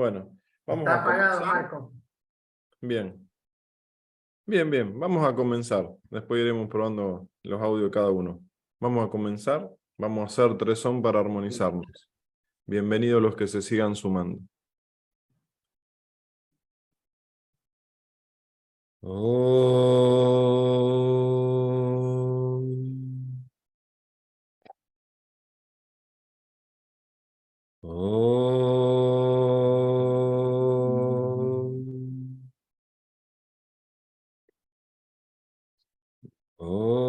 Bueno, vamos Está a apagado, comenzar. Marco. Bien, bien, vamos a comenzar. Después iremos probando los audios de cada uno. Vamos a comenzar. Vamos a hacer 3 son para armonizarnos. Bienvenidos los que se sigan sumando. Om. Om. Om.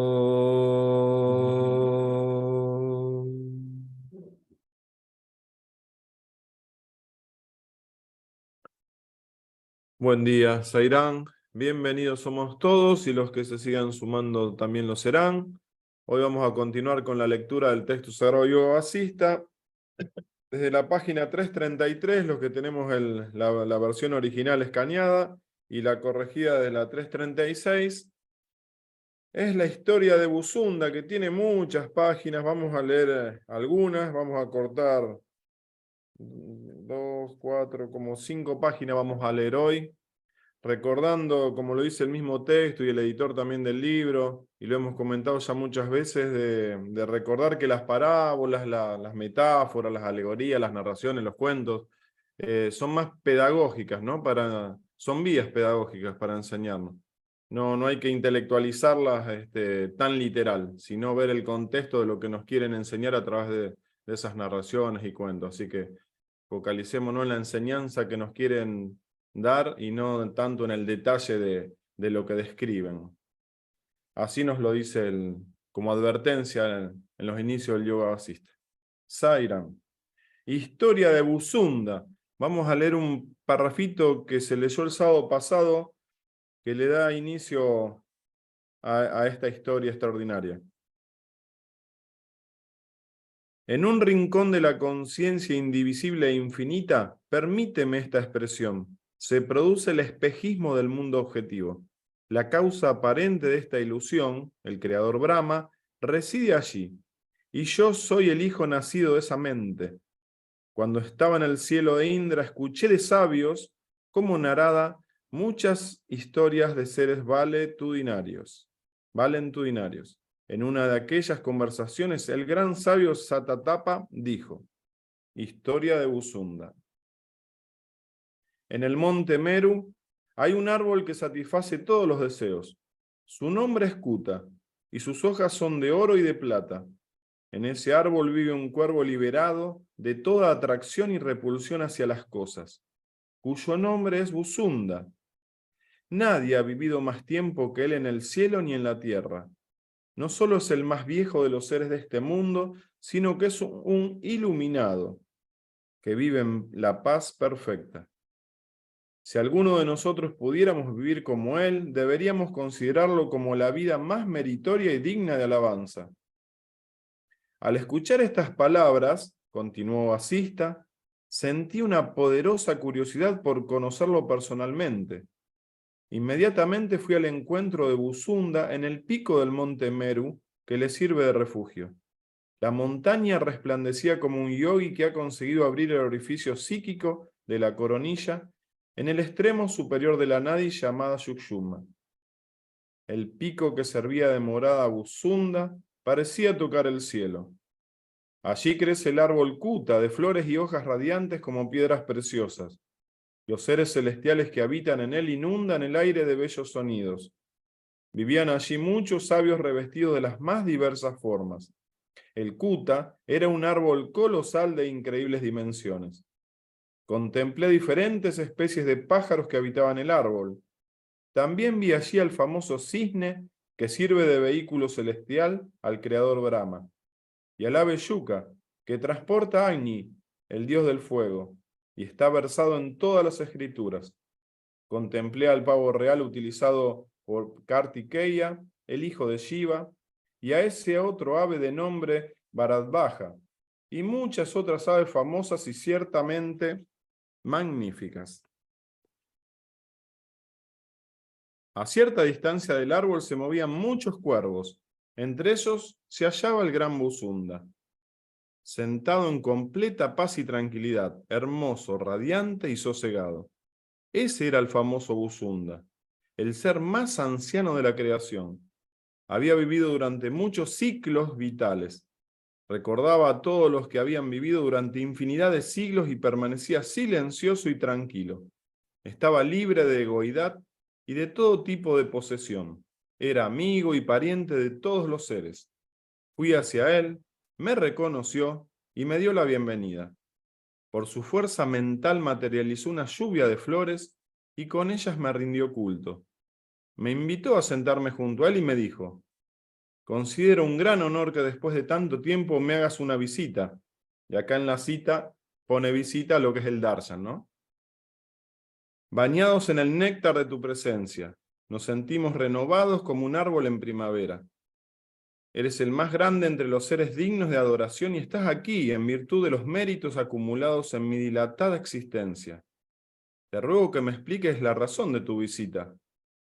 Buen día, Zairán. Bienvenidos somos todos y los que se sigan sumando también lo serán. Hoy vamos a continuar con la lectura del texto sagrado Yoga Vasista. Desde la página 333, los que tenemos la versión original escaneada y la corregida de la 336, es la historia de Busunda, que tiene muchas páginas. Vamos a leer algunas, vamos a cortar 2, 4, como 5 páginas vamos a leer hoy. Recordando, como lo dice el mismo texto y el editor también del libro, y lo hemos comentado ya muchas veces, de recordar que las parábolas, las metáforas, las alegorías, las narraciones, los cuentos, son más pedagógicas, ¿no? Son vías pedagógicas para enseñarnos. No hay que intelectualizarlas tan literal, sino ver el contexto de lo que nos quieren enseñar a través de esas narraciones y cuentos. Así que focalicémonos en la enseñanza que nos quieren dar y no tanto en el detalle de lo que describen. Así nos lo dice como advertencia en los inicios del Yoga Vasista. Sairam. Historia de Busunda. Vamos a leer un parrafito que se leyó el sábado pasado que le da inicio a esta historia extraordinaria. En un rincón de la conciencia indivisible e infinita, permíteme esta expresión, se produce el espejismo del mundo objetivo. La causa aparente de esta ilusión, el creador Brahma, reside allí, y yo soy el hijo nacido de esa mente. Cuando estaba en el cielo de Indra, escuché de sabios, como Narada, muchas historias de seres valentudinarios. En una de aquellas conversaciones, el gran sabio Satatapa dijo: Historia de Busunda. En el monte Meru hay un árbol que satisface todos los deseos. Su nombre es Kuta, y sus hojas son de oro y de plata. En ese árbol vive un cuervo liberado de toda atracción y repulsión hacia las cosas, cuyo nombre es Busunda. Nadie ha vivido más tiempo que él en el cielo ni en la tierra. No solo es el más viejo de los seres de este mundo, sino que es un iluminado, que vive en la paz perfecta. Si alguno de nosotros pudiéramos vivir como él, deberíamos considerarlo como la vida más meritoria y digna de alabanza. Al escuchar estas palabras, continuó Vasista, sentí una poderosa curiosidad por conocerlo personalmente. Inmediatamente fui al encuentro de Busunda en el pico del monte Meru, que le sirve de refugio. La montaña resplandecía como un yogi que ha conseguido abrir el orificio psíquico de la coronilla en el extremo superior de la nadi llamada Yukshuma. El pico que servía de morada a Busunda parecía tocar el cielo. Allí crece el árbol Kuta, de flores y hojas radiantes como piedras preciosas. Los seres celestiales que habitan en él inundan el aire de bellos sonidos. Vivían allí muchos sabios revestidos de las más diversas formas. El Kuta era un árbol colosal de increíbles dimensiones. Contemplé diferentes especies de pájaros que habitaban el árbol. También vi allí al famoso cisne que sirve de vehículo celestial al creador Brahma, y al ave Yuca, que transporta a Agni, el dios del fuego, y está versado en todas las escrituras. Contemplé al pavo real utilizado por Kartikeya, el hijo de Shiva, y a ese otro ave de nombre Bharadvaja, y muchas otras aves famosas y ciertamente magníficas. A cierta distancia del árbol se movían muchos cuervos, entre ellos se hallaba el gran Busunda. sentado en completa paz y tranquilidad, hermoso, radiante y sosegado. Ese era el famoso Buzunda, el ser más anciano de la creación. Había vivido durante muchos ciclos vitales. Recordaba a todos los que habían vivido durante infinidad de siglos y permanecía silencioso y tranquilo. Estaba libre de egoidad y de todo tipo de posesión. Era amigo y pariente de todos los seres. Fui hacia él, me reconoció y me dio la bienvenida. Por su fuerza mental materializó una lluvia de flores y con ellas me rindió culto. Me invitó a sentarme junto a él y me dijo: considero un gran honor que después de tanto tiempo me hagas una visita. Y acá en la cita pone visita a lo que es el darshan, ¿no? Bañados en el néctar de tu presencia, nos sentimos renovados como un árbol en primavera. Eres el más grande entre los seres dignos de adoración y estás aquí en virtud de los méritos acumulados en mi dilatada existencia. Te ruego que me expliques la razón de tu visita.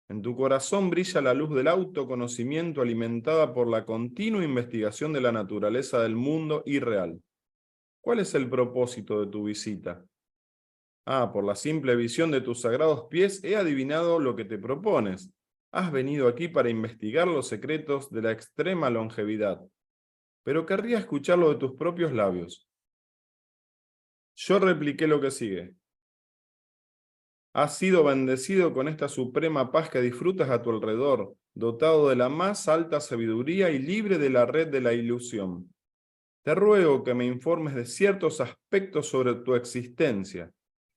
En tu corazón brilla la luz del autoconocimiento alimentada por la continua investigación de la naturaleza del mundo irreal. ¿Cuál es el propósito de tu visita? Por la simple visión de tus sagrados pies he adivinado lo que te propones. Has venido aquí para investigar los secretos de la extrema longevidad, pero querría escucharlo de tus propios labios. Yo repliqué lo que sigue. Has sido bendecido con esta suprema paz que disfrutas a tu alrededor, dotado de la más alta sabiduría y libre de la red de la ilusión. Te ruego que me informes de ciertos aspectos sobre tu existencia.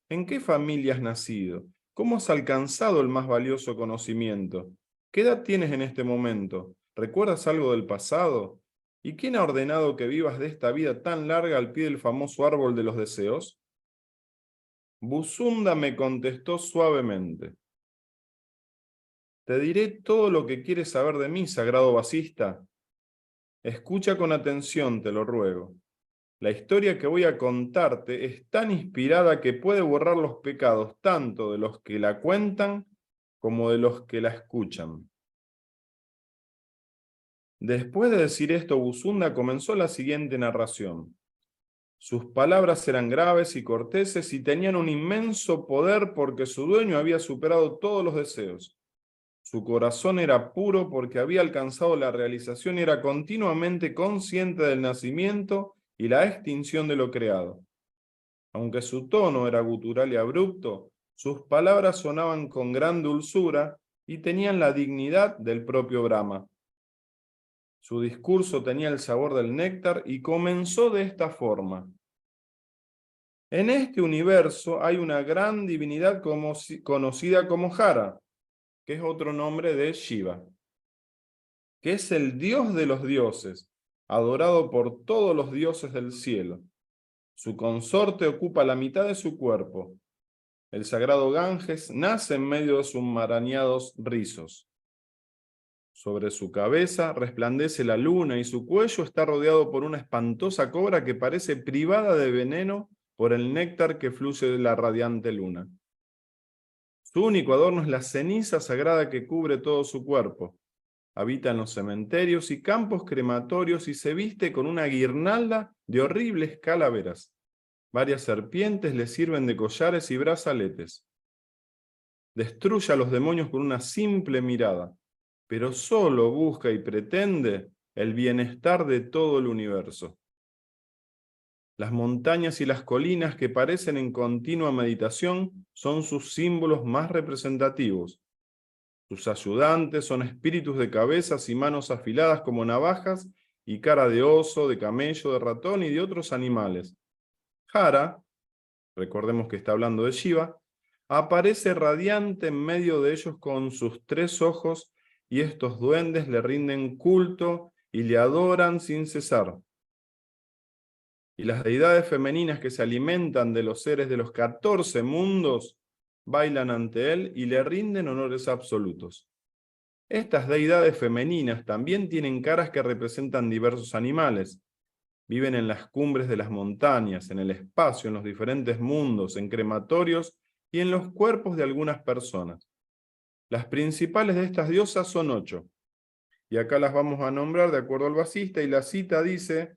¿En qué familia has nacido? ¿Cómo has alcanzado el más valioso conocimiento? ¿Qué edad tienes en este momento? ¿Recuerdas algo del pasado? ¿Y quién ha ordenado que vivas de esta vida tan larga al pie del famoso árbol de los deseos? Buzunda me contestó suavemente. Te diré todo lo que quieres saber de mí, sagrado Vasista. Escucha con atención, te lo ruego. La historia que voy a contarte es tan inspirada que puede borrar los pecados tanto de los que la cuentan como de los que la escuchan. Después de decir esto, Buzunda comenzó la siguiente narración. Sus palabras eran graves y corteses y tenían un inmenso poder porque su dueño había superado todos los deseos. Su corazón era puro porque había alcanzado la realización y era continuamente consciente del nacimiento y la extinción de lo creado. Aunque su tono era gutural y abrupto, sus palabras sonaban con gran dulzura y tenían la dignidad del propio Brahma. Su discurso tenía el sabor del néctar y comenzó de esta forma. En este universo hay una gran divinidad conocida como Hara, que es otro nombre de Shiva, que es el dios de los dioses, adorado por todos los dioses del cielo. Su consorte ocupa la mitad de su cuerpo. El sagrado Ganges nace en medio de sus enmarañados rizos. Sobre su cabeza resplandece la luna y su cuello está rodeado por una espantosa cobra que parece privada de veneno por el néctar que fluye de la radiante luna. Su único adorno es la ceniza sagrada que cubre todo su cuerpo. Habita en los cementerios y campos crematorios y se viste con una guirnalda de horribles calaveras. Varias serpientes le sirven de collares y brazaletes. Destruye a los demonios con una simple mirada, pero solo busca y pretende el bienestar de todo el universo. Las montañas y las colinas que parecen en continua meditación son sus símbolos más representativos. Sus ayudantes son espíritus de cabezas y manos afiladas como navajas y cara de oso, de camello, de ratón y de otros animales. Hara, recordemos que está hablando de Shiva, aparece radiante en medio de ellos con sus 3 ojos y estos duendes le rinden culto y le adoran sin cesar. Y las deidades femeninas que se alimentan de los seres de los 14 mundos bailan ante él y le rinden honores absolutos. Estas deidades femeninas también tienen caras que representan diversos animales. Viven en las cumbres de las montañas, en el espacio, en los diferentes mundos, en crematorios y en los cuerpos de algunas personas. Las principales de estas diosas son 8. Y acá las vamos a nombrar de acuerdo al Vasista, y la cita dice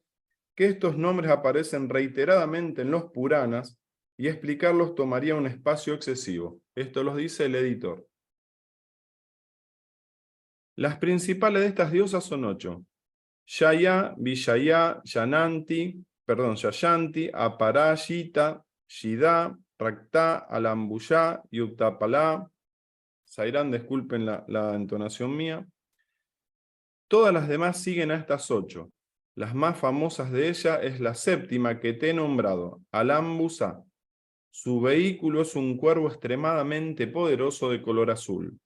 que estos nombres aparecen reiteradamente en los Puranas y explicarlos tomaría un espacio excesivo. Esto los dice el editor. Las principales de estas diosas son 8. Yaya, Vijaya, Yayanti, Aparajita, Shida, Rakta, Alambuya y Uttapala. Sairán, disculpen la entonación mía. Todas las demás siguen a estas 8. Las más famosas de ellas es la séptima que te he nombrado, Alambusa. Su vehículo es un cuervo extremadamente poderoso de color azul.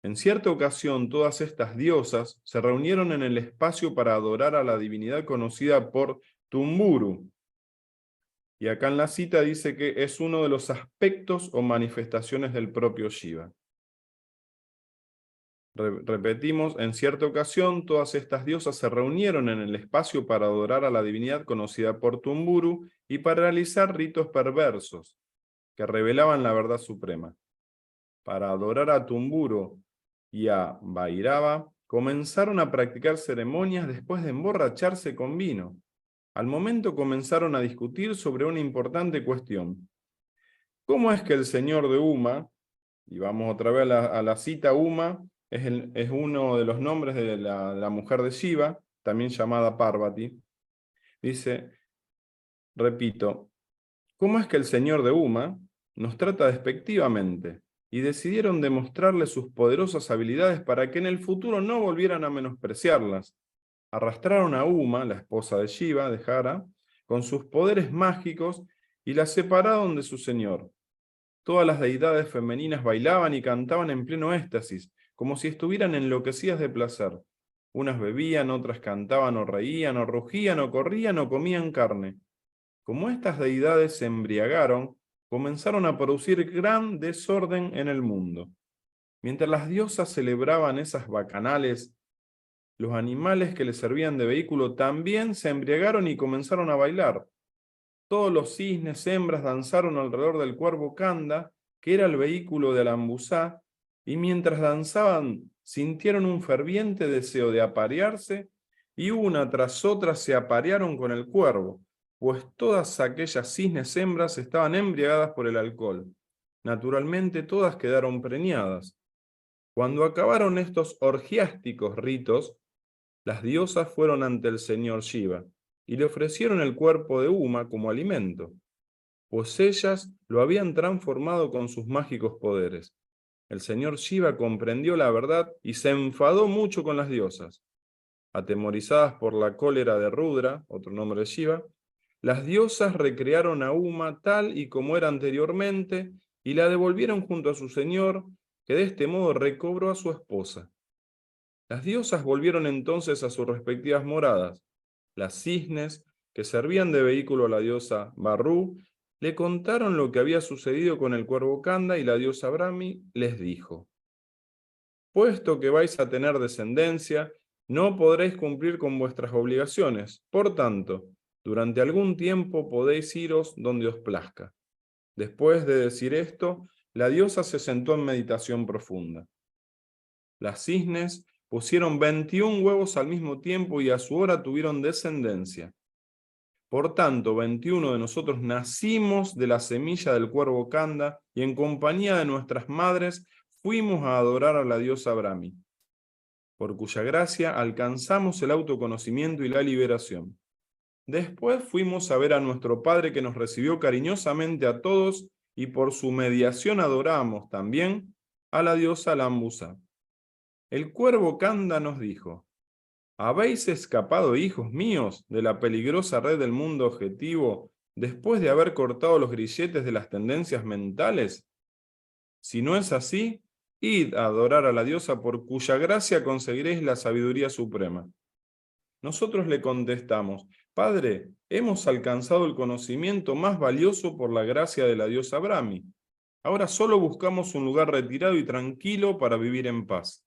En cierta ocasión, todas estas diosas se reunieron en el espacio para adorar a la divinidad conocida por Tumburu. Y acá en la cita dice que es uno de los aspectos o manifestaciones del propio Shiva. Repetimos, en cierta ocasión, todas estas diosas se reunieron en el espacio para adorar a la divinidad conocida por Tumburu y para realizar ritos perversos que revelaban la verdad suprema. Para adorar a Tumburu y a Bhairava, comenzaron a practicar ceremonias después de emborracharse con vino. Al momento comenzaron a discutir sobre una importante cuestión. ¿Cómo es que el señor de Uma, y vamos otra vez a la cita, Uma es uno de los nombres de la mujer de Shiva, también llamada Parvati, dice, repito, ¿cómo es que el señor de Uma nos trata despectivamente? Y decidieron demostrarle sus poderosas habilidades para que en el futuro no volvieran a menospreciarlas. Arrastraron a Uma, la esposa de Shiva, de Jara, con sus poderes mágicos y la separaron de su señor. Todas las deidades femeninas bailaban y cantaban en pleno éxtasis, como si estuvieran enloquecidas de placer. Unas bebían, otras cantaban o reían, o rugían, o corrían, o comían carne. Como estas deidades se embriagaron, comenzaron a producir gran desorden en el mundo. Mientras las diosas celebraban esas bacanales, los animales que les servían de vehículo también se embriagaron y comenzaron a bailar. Todos los cisnes hembras danzaron alrededor del cuervo Kanda, que era el vehículo de Alambusá, y mientras danzaban sintieron un ferviente deseo de aparearse, y una tras otra se aparearon con el cuervo, pues todas aquellas cisnes hembras estaban embriagadas por el alcohol. Naturalmente todas quedaron preñadas. Cuando acabaron estos orgiásticos ritos, las diosas fueron ante el señor Shiva y le ofrecieron el cuerpo de Uma como alimento, pues ellas lo habían transformado con sus mágicos poderes. El señor Shiva comprendió la verdad y se enfadó mucho con las diosas. Atemorizadas por la cólera de Rudra, otro nombre de Shiva, las diosas recrearon a Uma tal y como era anteriormente y la devolvieron junto a su señor, que de este modo recobró a su esposa. Las diosas volvieron entonces a sus respectivas moradas. Las cisnes, que servían de vehículo a la diosa Barru, le contaron lo que había sucedido con el cuervo Kanda y la diosa Brahmi les dijo: puesto que vais a tener descendencia, no podréis cumplir con vuestras obligaciones. Por tanto, durante algún tiempo podéis iros donde os plazca. Después de decir esto, la diosa se sentó en meditación profunda. Las cisnes pusieron 21 huevos al mismo tiempo y a su hora tuvieron descendencia. Por tanto, 21 de nosotros nacimos de la semilla del cuervo Kanda y en compañía de nuestras madres fuimos a adorar a la diosa Brahmi, por cuya gracia alcanzamos el autoconocimiento y la liberación. Después fuimos a ver a nuestro Padre, que nos recibió cariñosamente a todos, y por su mediación adoramos también a la diosa Alambusa. El cuervo Kanda nos dijo: ¿habéis escapado, hijos míos, de la peligrosa red del mundo objetivo después de haber cortado los grilletes de las tendencias mentales? Si no es así, id a adorar a la diosa por cuya gracia conseguiréis la sabiduría suprema. Nosotros le contestamos: Padre, hemos alcanzado el conocimiento más valioso por la gracia de la diosa Brahmi. Ahora solo buscamos un lugar retirado y tranquilo para vivir en paz.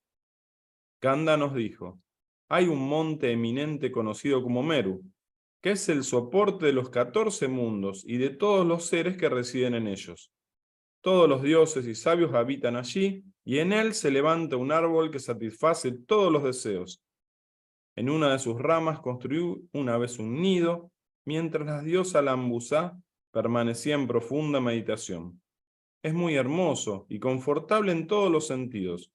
Kanda nos dijo: hay un monte eminente conocido como Meru, que es el soporte de los 14 mundos y de todos los seres que residen en ellos. Todos los dioses y sabios habitan allí, y en él se levanta un árbol que satisface todos los deseos. En una de sus ramas construyó una vez un nido, mientras la diosa Lambusá permanecía en profunda meditación. Es muy hermoso y confortable en todos los sentidos.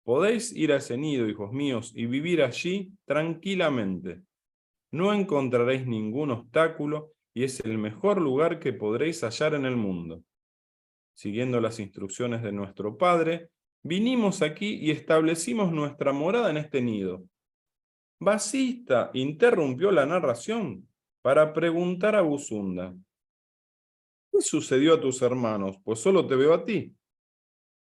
Podéis ir a ese nido, hijos míos, y vivir allí tranquilamente. No encontraréis ningún obstáculo y es el mejor lugar que podréis hallar en el mundo. Siguiendo las instrucciones de nuestro padre, vinimos aquí y establecimos nuestra morada en este nido. Vasista interrumpió la narración para preguntar a Buzunda: ¿qué sucedió a tus hermanos? Pues solo te veo a ti.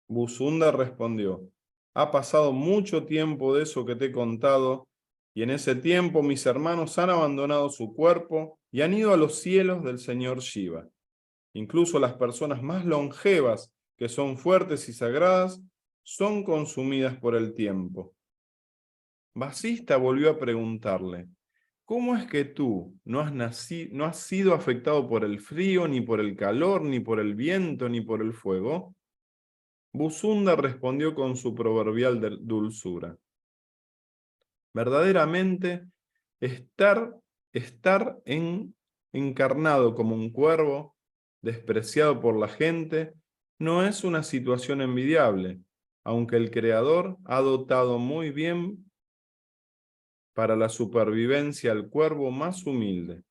Buzunda respondió: ha pasado mucho tiempo de eso que te he contado, y en ese tiempo mis hermanos han abandonado su cuerpo y han ido a los cielos del señor Shiva. Incluso las personas más longevas, que son fuertes y sagradas, son consumidas por el tiempo. Vasista volvió a preguntarle: ¿cómo es que tú no has sido afectado por el frío, ni por el calor, ni por el viento, ni por el fuego? Buzunda respondió con su proverbial dulzura: verdaderamente, estar encarnado como un cuervo, despreciado por la gente, no es una situación envidiable, aunque el Creador ha dotado muy bien para la supervivencia al cuervo más humilde.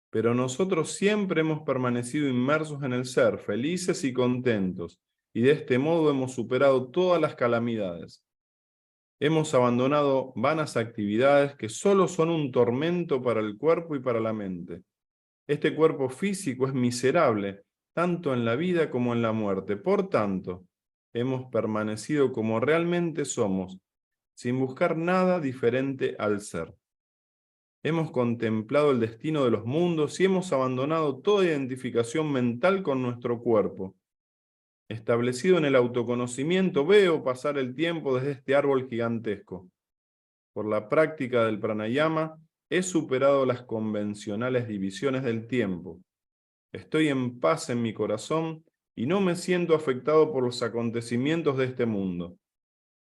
Pero nosotros siempre hemos permanecido inmersos en el ser, felices y contentos, y de este modo hemos superado todas las calamidades. Hemos abandonado vanas actividades que solo son un tormento para el cuerpo y para la mente. Este cuerpo físico es miserable, tanto en la vida como en la muerte. Por tanto, hemos permanecido como realmente somos, sin buscar nada diferente al ser. Hemos contemplado el destino de los mundos y hemos abandonado toda identificación mental con nuestro cuerpo. Establecido en el autoconocimiento, veo pasar el tiempo desde este árbol gigantesco. Por la práctica del pranayama, he superado las convencionales divisiones del tiempo. Estoy en paz en mi corazón y no me siento afectado por los acontecimientos de este mundo.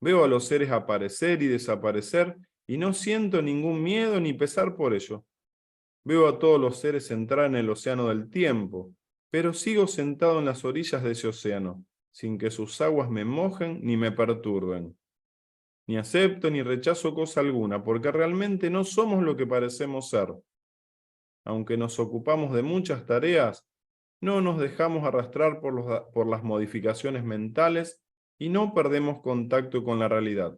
Veo a los seres aparecer y desaparecer y no siento ningún miedo ni pesar por ello. Veo a todos los seres entrar en el océano del tiempo, pero sigo sentado en las orillas de ese océano, sin que sus aguas me mojen ni me perturben. Ni acepto ni rechazo cosa alguna, porque realmente no somos lo que parecemos ser. Aunque nos ocupamos de muchas tareas, no nos dejamos arrastrar por las modificaciones mentales y no perdemos contacto con la realidad.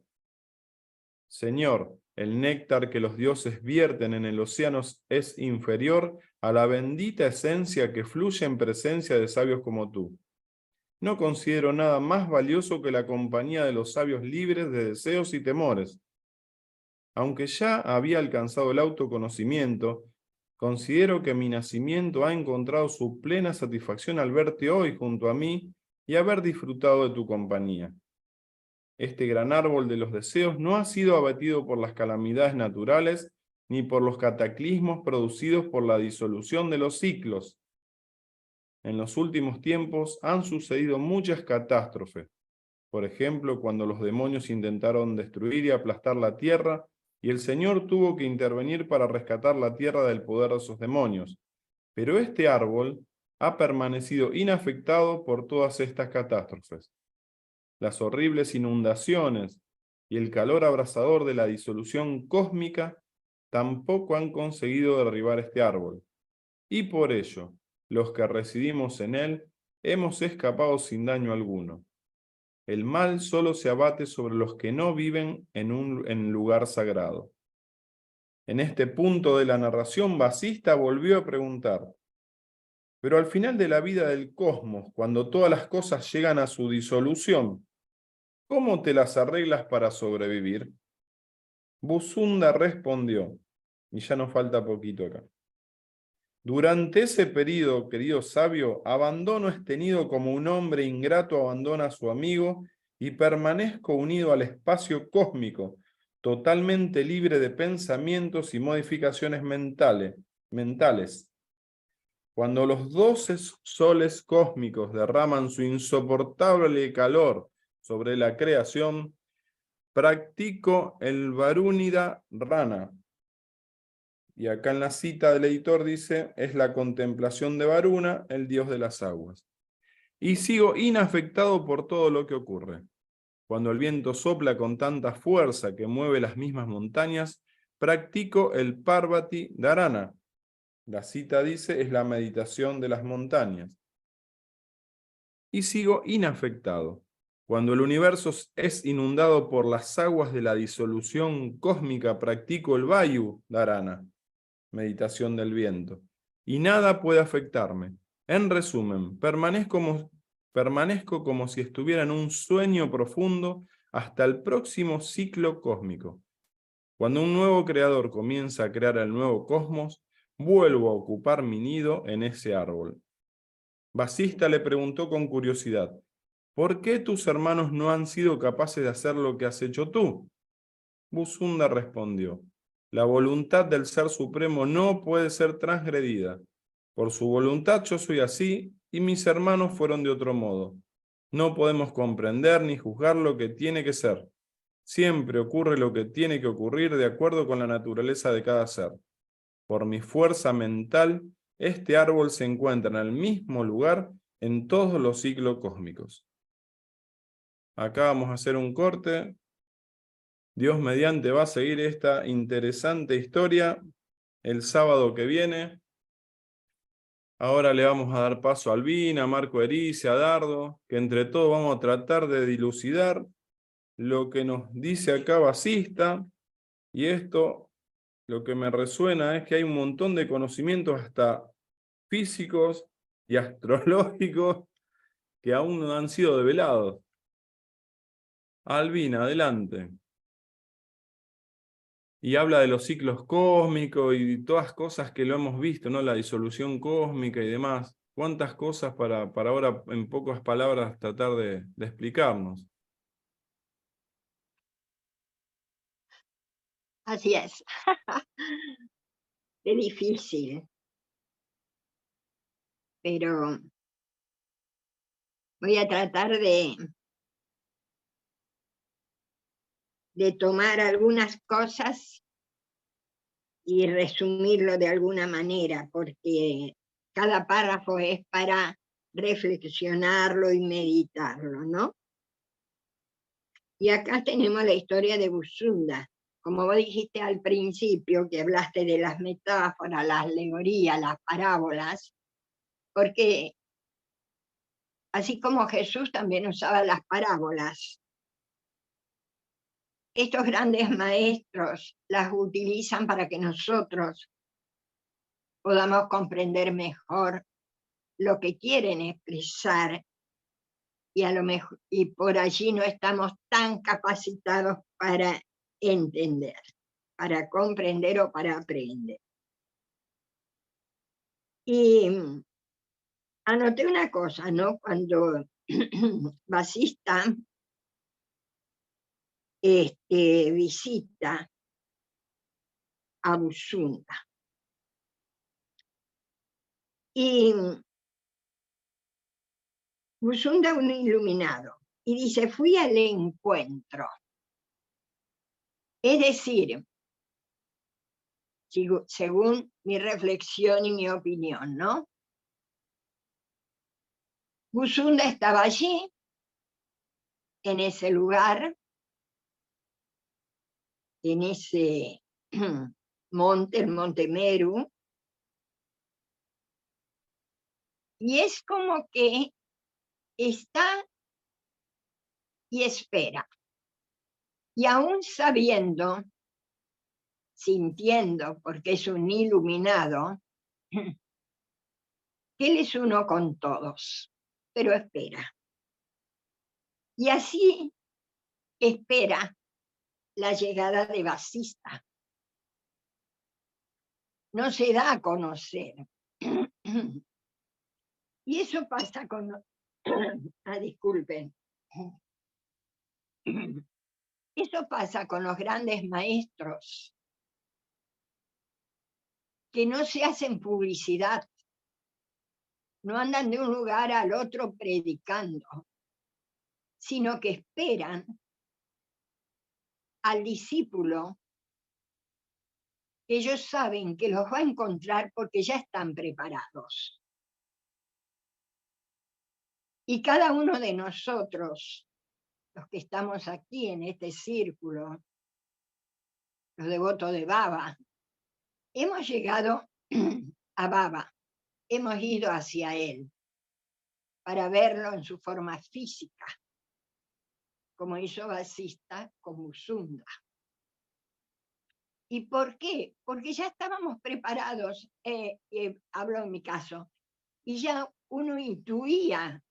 Señor, el néctar que los dioses vierten en el océano es inferior a la bendita esencia que fluye en presencia de sabios como tú. No considero nada más valioso que la compañía de los sabios libres de deseos y temores. Aunque ya había alcanzado el autoconocimiento, considero que mi nacimiento ha encontrado su plena satisfacción al verte hoy junto a mí y haber disfrutado de tu compañía. Este gran árbol de los deseos no ha sido abatido por las calamidades naturales ni por los cataclismos producidos por la disolución de los ciclos. En los últimos tiempos han sucedido muchas catástrofes. Por ejemplo, cuando los demonios intentaron destruir y aplastar la tierra, y el Señor tuvo que intervenir para rescatar la tierra del poder de esos demonios. Pero este árbol ha permanecido inafectado por todas estas catástrofes. Las horribles inundaciones y el calor abrasador de la disolución cósmica tampoco han conseguido derribar este árbol. Y por ello, los que residimos en él hemos escapado sin daño alguno. El mal solo se abate sobre los que no viven en un lugar sagrado. En este punto de la narración, Vasista volvió a preguntar: pero al final de la vida del cosmos, cuando todas las cosas llegan a su disolución, ¿cómo te las arreglas para sobrevivir? Buzunda respondió, y ya nos falta poquito acá: durante ese periodo, querido sabio, abandono este nido como un hombre ingrato abandona a su amigo y permanezco unido al espacio cósmico, totalmente libre de pensamientos y modificaciones mentales. Cuando los 12 soles cósmicos derraman su insoportable calor sobre la creación, practico el Varunida Rana. Y acá en la cita del editor dice, es la contemplación de Varuna, el dios de las aguas. Y sigo inafectado por todo lo que ocurre. Cuando el viento sopla con tanta fuerza que mueve las mismas montañas, practico el Parvati Dharana. La cita dice, es la meditación de las montañas. Y sigo inafectado. Cuando el universo es inundado por las aguas de la disolución cósmica, practico el Vayu Dharana, meditación del viento. Y nada puede afectarme. En resumen, permanezco como si estuviera en un sueño profundo hasta el próximo ciclo cósmico. Cuando un nuevo creador comienza a crear el nuevo cosmos, vuelvo a ocupar mi nido en ese árbol. Vasista le preguntó con curiosidad, ¿por qué tus hermanos no han sido capaces de hacer lo que has hecho tú? Vasunda respondió, la voluntad del Ser Supremo no puede ser transgredida. Por su voluntad yo soy así y mis hermanos fueron de otro modo. No podemos comprender ni juzgar lo que tiene que ser. Siempre ocurre lo que tiene que ocurrir de acuerdo con la naturaleza de cada ser. Por mi fuerza mental, este árbol se encuentra en el mismo lugar en todos los ciclos cósmicos. Acá vamos a hacer un corte. Dios mediante va a seguir esta interesante historia el sábado que viene. Ahora le vamos a dar paso a Albina, a Marco Erice, a Dardo, que entre todos vamos a tratar de dilucidar lo que nos dice acá Vasista. Y esto, lo que me resuena es que hay un montón de conocimientos hasta físicos y astrológicos que aún no han sido develados. Albina, adelante. Y habla de los ciclos cósmicos y todas cosas que lo hemos visto, ¿no? La disolución cósmica y demás. ¿Cuántas cosas para ahora, en pocas palabras, tratar de explicarnos? Así es. Es difícil, pero voy a tratar de tomar algunas cosas y resumirlo de alguna manera, porque cada párrafo es para reflexionarlo y meditarlo, ¿no? Y acá tenemos la historia de Vasunda. Como vos dijiste al principio, que hablaste de las metáforas, las alegorías, las parábolas, porque así como Jesús también usaba las parábolas, estos grandes maestros las utilizan para que nosotros podamos comprender mejor lo que quieren expresar y a lo mejor y por allí no estamos tan capacitados para entender, para comprender o para aprender. Y anoté una cosa, ¿no? Cuando Vasista visita a Vasunda. Y Vasunda un iluminado, y dice, fui al encuentro. Es decir, según mi reflexión y mi opinión, ¿no? Vasunda estaba allí, en ese lugar, en ese monte, el Monte Meru, y es como que está y espera. Y aún sabiendo, sintiendo, porque es un iluminado, que él es uno con todos, pero espera. Y así espera la llegada de Vasista. No se da a conocer. Y eso pasa con... disculpen. Eso pasa con los grandes maestros, que no se hacen publicidad, no andan de un lugar al otro predicando, sino que esperan al discípulo que ellos saben que los va a encontrar porque ya están preparados. Y cada uno de nosotros, los que estamos aquí en este círculo, los devotos de Baba, hemos llegado a Baba, hemos ido hacia él para verlo en su forma física, como hizo Vasista con Musunda. ¿Y por qué? Porque ya estábamos preparados, hablo en mi caso, y ya uno intuía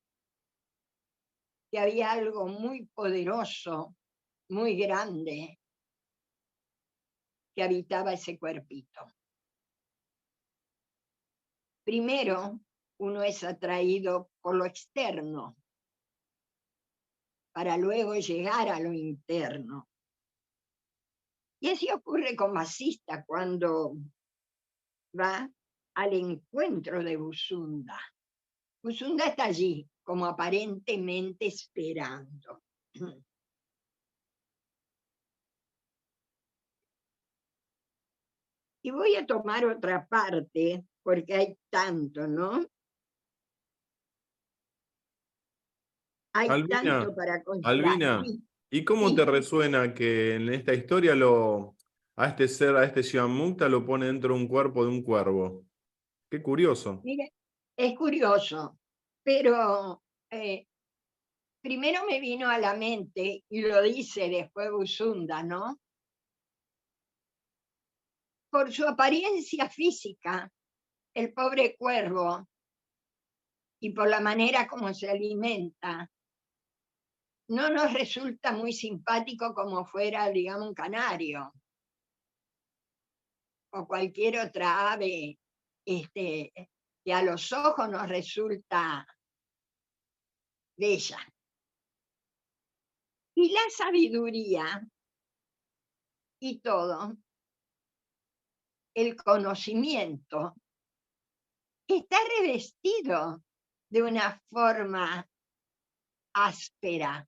que había algo muy poderoso, muy grande, que habitaba ese cuerpito. Primero, uno es atraído por lo externo, para luego llegar a lo interno. Y así ocurre con Vasista cuando va al encuentro de Busunda. Busunda está allí, como aparentemente esperando. Y voy a tomar otra parte, porque hay tanto, ¿no? Hay Albina, tanto para contar. Albina, Sí, ¿y cómo te sí. resuena que en esta historia a este ser, a este Shivanmukta, lo pone dentro de un cuerpo de un cuervo? Qué curioso. Mire, es curioso, pero primero me vino a la mente, y lo dice después Busunda, ¿no? Por su apariencia física, el pobre cuervo, y por la manera como se alimenta, no nos resulta muy simpático como fuera, digamos, un canario o cualquier otra ave que a los ojos nos resulta bella. Y la sabiduría y todo, el conocimiento, está revestido de una forma áspera,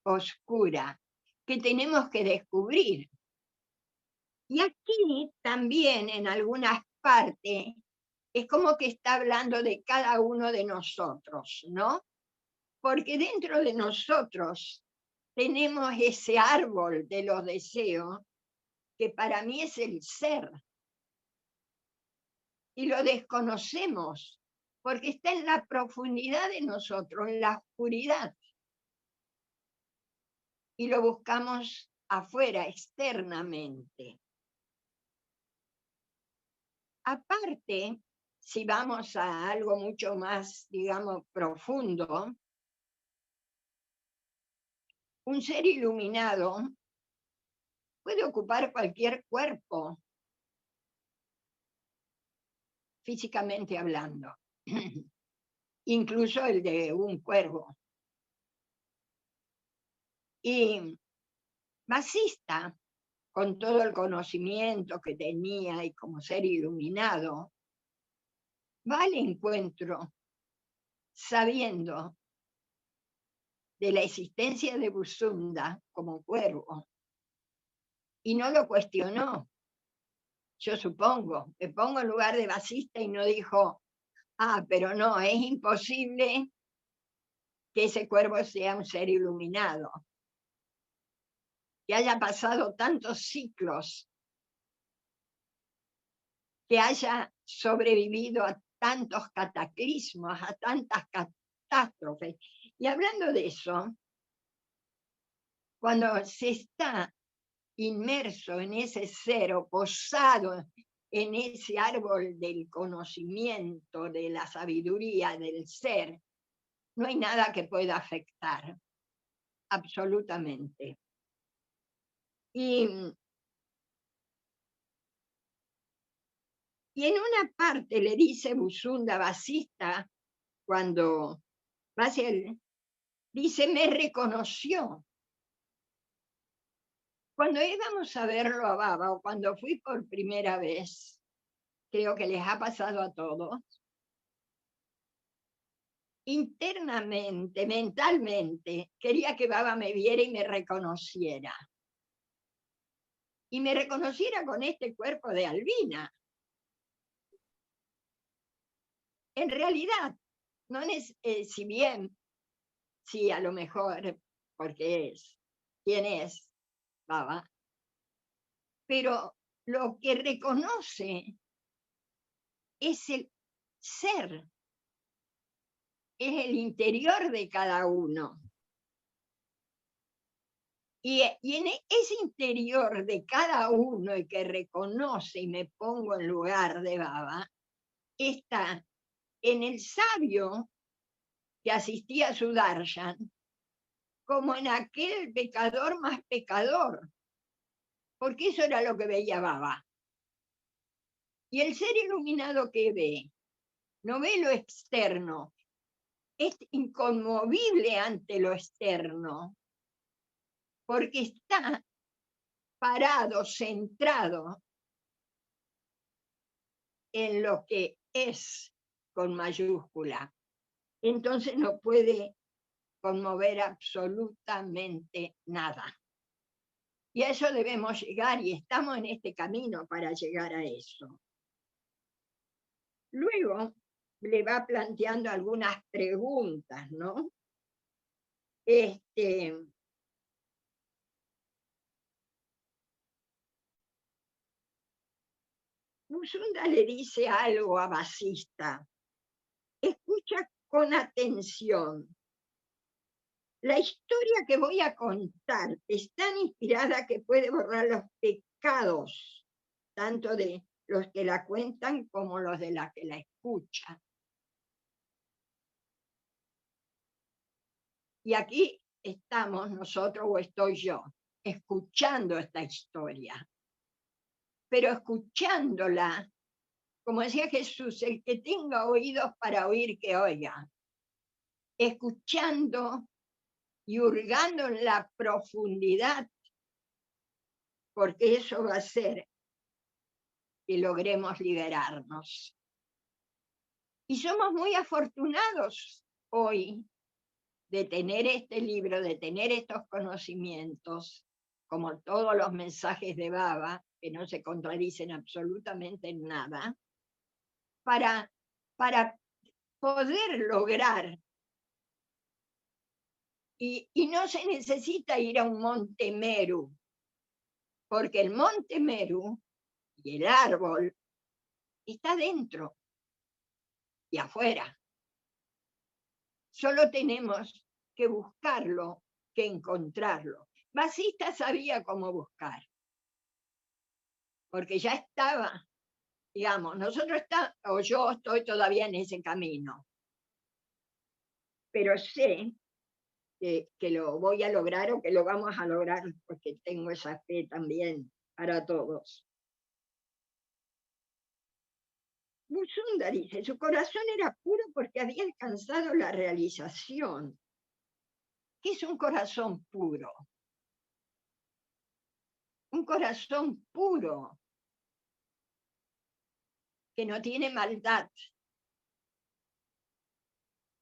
oscura, que tenemos que descubrir. Y aquí también en algunas partes es como que está hablando de cada uno de nosotros, ¿no? Porque dentro de nosotros tenemos ese árbol de los deseos que para mí es el ser. Y lo desconocemos porque está en la profundidad de nosotros, en la oscuridad. Y lo buscamos afuera, externamente. Aparte, si vamos a algo mucho más, digamos, profundo, un ser iluminado puede ocupar cualquier cuerpo, físicamente hablando, incluso el de un cuervo. Y Vasista, con todo el conocimiento que tenía y como ser iluminado, va al encuentro sabiendo de la existencia de Busunda como cuervo y no lo cuestionó. Yo supongo, me pongo en lugar de Vasista y no dijo, pero no, es imposible que ese cuervo sea un ser iluminado, que haya pasado tantos ciclos, que haya sobrevivido a tantos cataclismos, a tantas catástrofes. Y hablando de eso, cuando se está inmerso en ese ser o posado en ese árbol del conocimiento, de la sabiduría del ser, no hay nada que pueda afectar, absolutamente. Y en una parte le dice Busunda Vasista, cuando va hacia él, dice, me reconoció. Cuando íbamos a verlo a Baba, o cuando fui por primera vez, creo que les ha pasado a todos, internamente, mentalmente, quería que Baba me viera y me reconociera. y me reconociera con este cuerpo de Albina. En realidad, no es, si bien, sí, a lo mejor, porque es, ¿quién es? Baba. Pero lo que reconoce es el ser, es el interior de cada uno. Y en ese interior de cada uno y que reconoce, y me pongo en lugar de Baba, está en el sabio que asistía a su darshan, como en aquel pecador más pecador, porque eso era lo que veía Baba. Y el ser iluminado que ve, no ve lo externo, es inconmovible ante lo externo, porque está parado, centrado en lo que es con mayúscula. Entonces no puede conmover absolutamente nada. Y a eso debemos llegar, y estamos en este camino para llegar a eso. Luego le va planteando algunas preguntas, ¿no? Musunda le dice algo a Vasista. Escucha con atención. La historia que voy a contar es tan inspirada que puede borrar los pecados, tanto de los que la cuentan como los de la que la escuchan. Y aquí estamos nosotros, o estoy yo, escuchando esta historia. Pero escuchándola, como decía Jesús, el que tenga oídos para oír, que oiga. Escuchando y hurgando en la profundidad, porque eso va a hacer que logremos liberarnos. Y somos muy afortunados hoy de tener este libro, de tener estos conocimientos, como todos los mensajes de Baba, que no se contradicen absolutamente en nada, para poder lograr. Y no se necesita ir a un monte Meru, porque el monte Meru y el árbol está dentro y afuera. Solo tenemos que buscarlo, que encontrarlo. Vasista sabía cómo buscar, porque ya estaba, digamos, o yo estoy todavía en ese camino, pero sé que lo voy a lograr o que lo vamos a lograr, porque tengo esa fe también para todos. Musunda dice, su corazón era puro porque había alcanzado la realización. ¿Qué es un corazón puro? Un corazón puro, que no tiene maldad,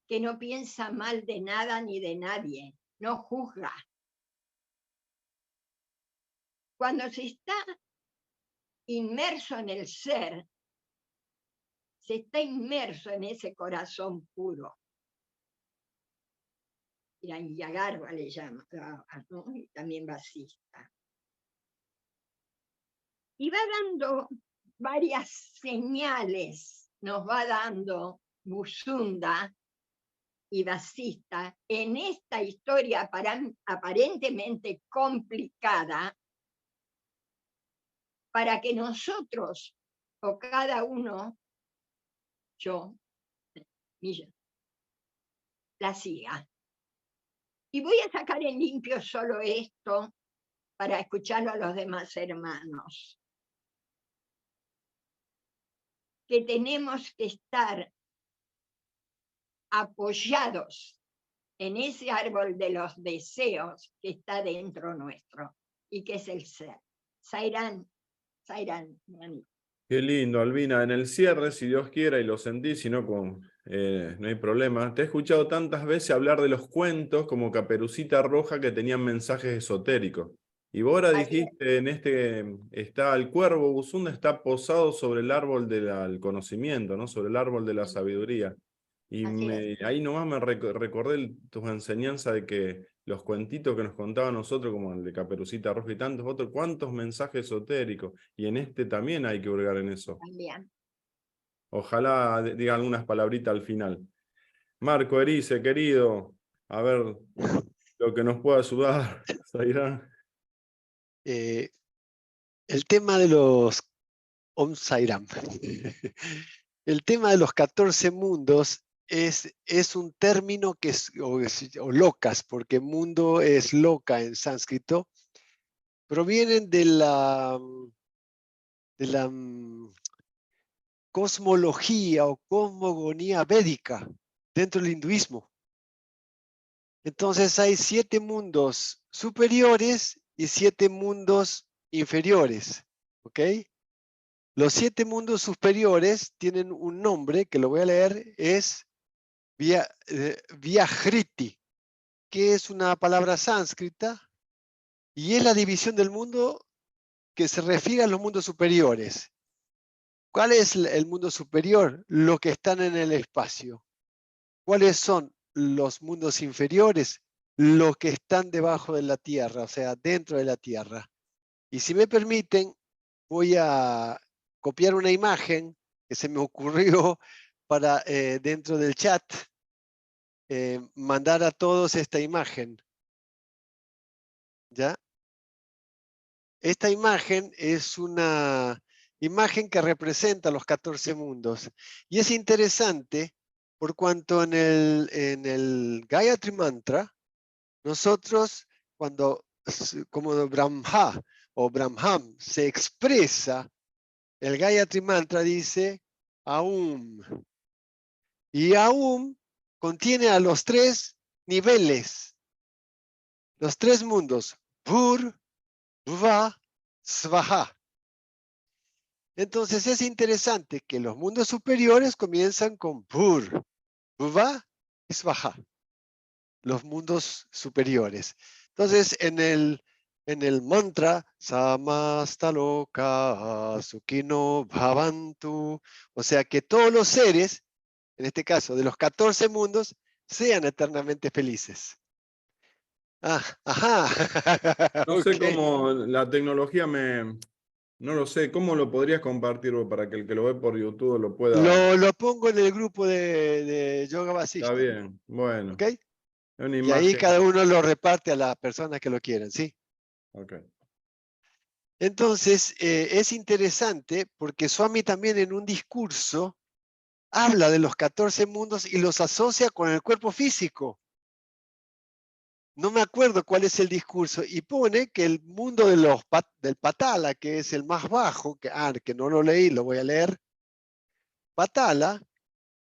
que no piensa mal de nada ni de nadie, no juzga. Cuando se está inmerso en el ser, se está inmerso en ese corazón puro. Yagarba le llama, ¿no? Y también Vasista. Y va dando varias señales, nos va dando Musunda y Vasista en esta historia aparentemente complicada, para que nosotros, o cada uno, yo, la siga. Y voy a sacar en limpio solo esto para escucharlo a los demás hermanos. Que tenemos que estar apoyados en ese árbol de los deseos que está dentro nuestro y que es el ser. Sairán, manito. Qué lindo, Albina. En el cierre, si Dios quiera, y lo sentí, si no, no hay problema. Te he escuchado tantas veces hablar de los cuentos como Caperucita Roja que tenían mensajes esotéricos. Y vos ahora Así es, dijiste, está el cuervo Buzunda está posado sobre el árbol del conocimiento, ¿no? Sobre el árbol de la sí, sabiduría. Y así es. ahí nomás me recordé tus enseñanzas de que los cuentitos que nos contaban nosotros, como el de Caperucita Roja y tantos otros, cuántos mensajes esotéricos. Y en este también hay que hurgar en eso. También. Ojalá diga algunas palabritas al final. Marco Erice, querido, a ver lo que nos pueda ayudar, Zairán. Eh, el tema de los Om Sairam. El tema de los 14 mundos es un término que o locas, porque mundo es loca en sánscrito, provienen de la cosmología o cosmogonía védica dentro del hinduismo. Entonces hay 7 mundos superiores y 7 mundos inferiores. ¿Ok? Los 7 mundos superiores tienen un nombre que lo voy a leer, es Vyahriti, que es una palabra sánscrita y es la división del mundo que se refiere a los mundos superiores. ¿Cuál es el mundo superior? Lo que están en el espacio. ¿Cuáles son los mundos inferiores? Los que están debajo de la Tierra, o sea, dentro de la Tierra. Y si me permiten, voy a copiar una imagen que se me ocurrió para dentro del chat mandar a todos esta imagen. ¿Ya? Esta imagen es una imagen que representa los 14 mundos. Y es interesante por cuanto en el Gayatri Mantra, nosotros cuando, como Brahma o Brahman, se expresa, el Gayatri Mantra dice Aum. Y Aum contiene a los 3 niveles, los 3 mundos, Bhur, Bhuva, Svaha. Entonces es interesante que los mundos superiores comienzan con Bhur, Bhuva y Svaha, los mundos superiores. Entonces en el mantra, Samastaloka Sukhino Bhavantu, o sea que todos los seres, en este caso de los 14 mundos, sean eternamente felices. Ah, ajá. No sé Ok. cómo la tecnología no lo sé, ¿cómo lo podrías compartir vos para que el que lo ve por YouTube lo pueda? Lo pongo en el grupo de Yoga Está Vasista. bien, bueno, ¿Ok? es una Y ahí cada imagen. uno lo reparte a las personas que lo quieran, ¿sí? Ok. Entonces, es interesante porque Swami también en un discurso habla de los 14 mundos y los asocia con el cuerpo físico. No me acuerdo cuál es el discurso y pone que el mundo del Patala, que es el más bajo, que no lo leí, lo voy a leer. Patala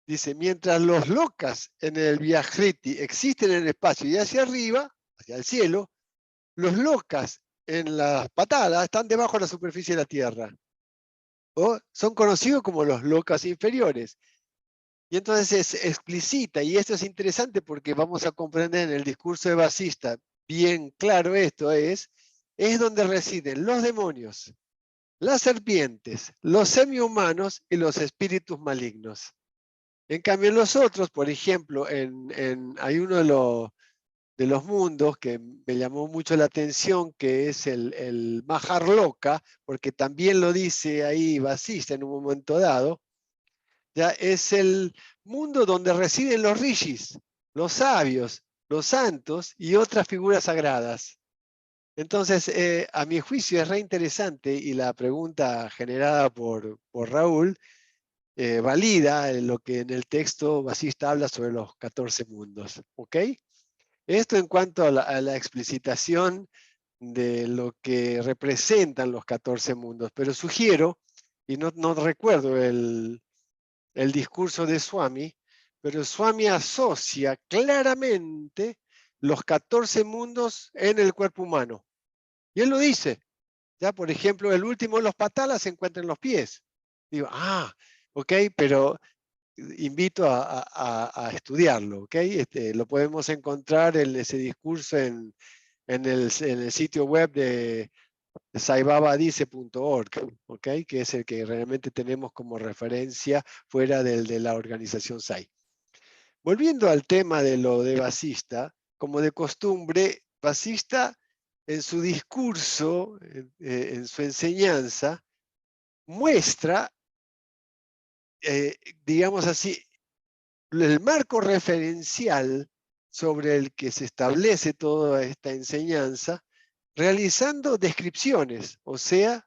dice, mientras los lokas en el Vyahriti existen en el espacio y hacia arriba, hacia el cielo, los lokas en las patadas están debajo de la superficie de la Tierra. O son conocidos como los lokas inferiores. Y entonces es explicita, y esto es interesante porque vamos a comprender en el discurso de Vasista, bien claro esto es donde residen los demonios, las serpientes, los semihumanos y los espíritus malignos. En cambio, los otros, por ejemplo, hay uno de los mundos que me llamó mucho la atención, que es el Maharloka, porque también lo dice ahí Vasista en un momento dado, ya es el mundo donde residen los rishis, los sabios, los santos y otras figuras sagradas. Entonces, a mi juicio es re interesante y la pregunta generada por Raúl valida lo que en el texto Vasista habla sobre los 14 mundos. ¿Ok? Esto en cuanto a la explicitación de lo que representan los 14 mundos, pero sugiero, y no recuerdo el discurso de Swami, pero Swami asocia claramente los 14 mundos en el cuerpo humano. Y él lo dice. Ya, por ejemplo, el último de los patalas se encuentra en los pies. Digo, ok, pero invito a estudiarlo, ¿ok? Lo podemos encontrar en ese discurso en en el sitio web de saibabadice.org, ¿ok? Que es el que realmente tenemos como referencia fuera del de la organización SAI. Volviendo al tema de lo de Vasista, como de costumbre, Vasista en su discurso, en su enseñanza, muestra, digamos así, el marco referencial sobre el que se establece toda esta enseñanza, realizando descripciones, o sea,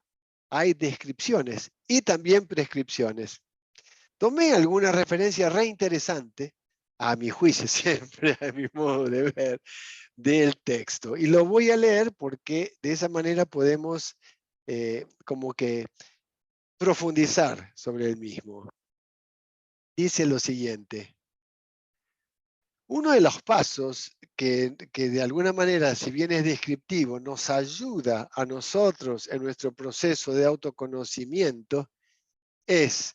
hay descripciones y también prescripciones. Tomé alguna referencia re interesante, a mi juicio siempre, a mi modo de ver, del texto. Y lo voy a leer porque de esa manera podemos como que profundizar sobre el mismo. Dice lo siguiente. Uno de los pasos que de alguna manera, si bien es descriptivo, nos ayuda a nosotros en nuestro proceso de autoconocimiento es,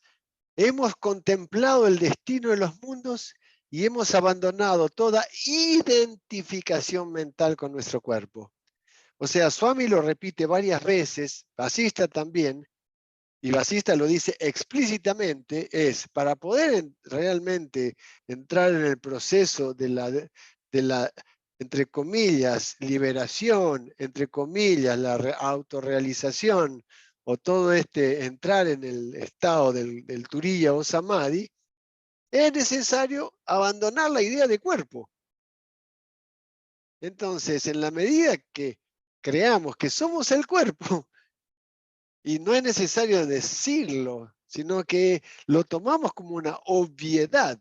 hemos contemplado el destino de los mundos y hemos abandonado toda identificación mental con nuestro cuerpo. O sea, Swami lo repite varias veces, Vasista también, y Vasista lo dice explícitamente, es para poder realmente entrar en el proceso de la, entre comillas, liberación, entre comillas, la autorrealización, o todo entrar en el estado del Turiya o Samadhi, es necesario abandonar la idea de cuerpo. Entonces, en la medida que creamos que somos el cuerpo, y no es necesario decirlo, sino que lo tomamos como una obviedad.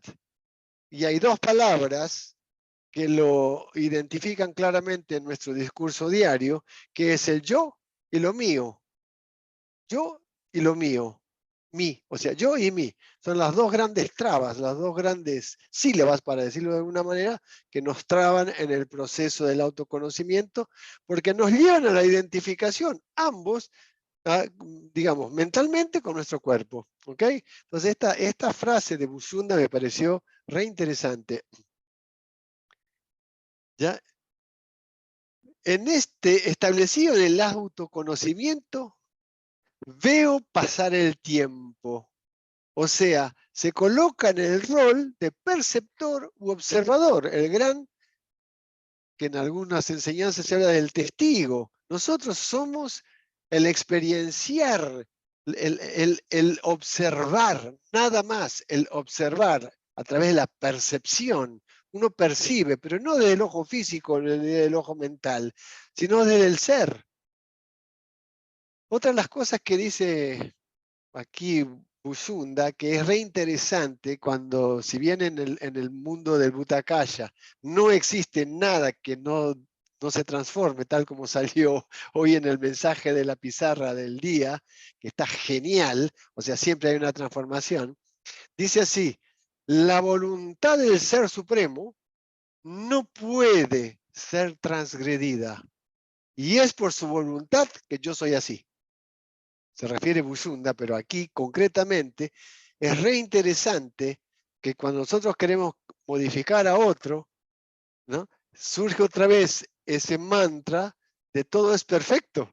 Y hay dos palabras que lo identifican claramente en nuestro discurso diario, que es el yo y lo mío. Yo y lo mío. Mí, o sea, yo y mí. Son las dos grandes trabas, las dos grandes sílabas, para decirlo de alguna manera, que nos traban en el proceso del autoconocimiento, porque nos llevan a la identificación, ambos, digamos, mentalmente con nuestro cuerpo. ¿Ok? Entonces, esta frase de Bushunda me pareció re interesante. ¿Ya? Establecido en el autoconocimiento, veo pasar el tiempo. O sea, se coloca en el rol de perceptor u observador, el gran, que en algunas enseñanzas se habla del testigo. Nosotros somos el experienciar, el observar, nada más, el observar a través de la percepción. Uno percibe, pero no desde el ojo físico, ni desde el ojo mental, sino desde el ser. Otra de las cosas que dice aquí Bushunda, que es re interesante cuando, si bien en el mundo del Bhutakaya no existe nada que no se transforme, tal como salió hoy en el mensaje de la pizarra del día, que está genial, o sea, siempre hay una transformación, dice así, la voluntad del Ser Supremo no puede ser transgredida, y es por su voluntad que yo soy así. Se refiere Bushunda, pero aquí concretamente es re interesante que cuando nosotros queremos modificar a otro, ¿no? Surge otra vez ese mantra de todo es perfecto.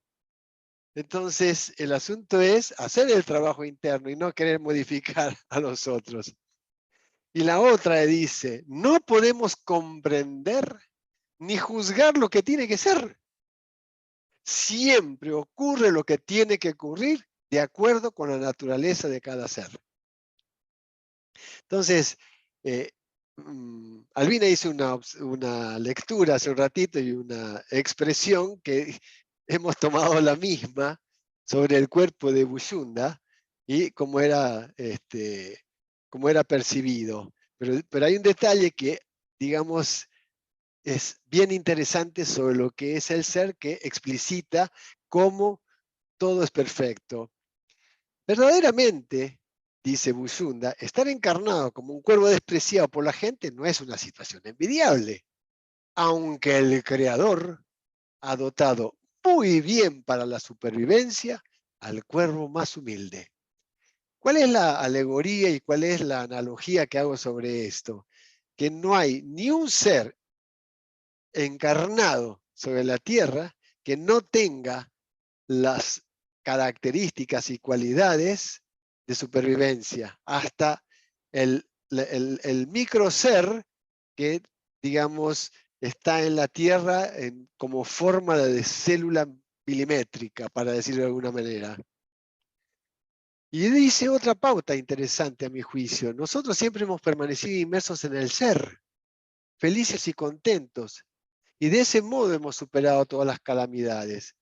Entonces, el asunto es hacer el trabajo interno y no querer modificar a los otros. Y la otra dice, no podemos comprender ni juzgar lo que tiene que ser. Siempre ocurre lo que tiene que ocurrir de acuerdo con la naturaleza de cada ser. Entonces, Albina hizo una lectura hace un ratito y una expresión que hemos tomado la misma sobre el cuerpo de Bushunda y cómo era percibido. Pero hay un detalle que, digamos, es bien interesante sobre lo que es el ser, que explicita cómo todo es perfecto. Verdaderamente, dice Bushunda, estar encarnado como un cuervo despreciado por la gente no es una situación envidiable, aunque el Creador ha dotado muy bien para la supervivencia al cuervo más humilde. ¿Cuál es la alegoría y cuál es la analogía que hago sobre esto? Que no hay ni un ser encarnado sobre la tierra que no tenga las características y cualidades de supervivencia, hasta el micro ser que, digamos, está en la tierra como forma de célula milimétrica, para decirlo de alguna manera. Y dice otra pauta interesante a mi juicio. Nosotros siempre hemos permanecido inmersos en el ser, felices y contentos. Y de ese modo hemos superado todas las calamidades.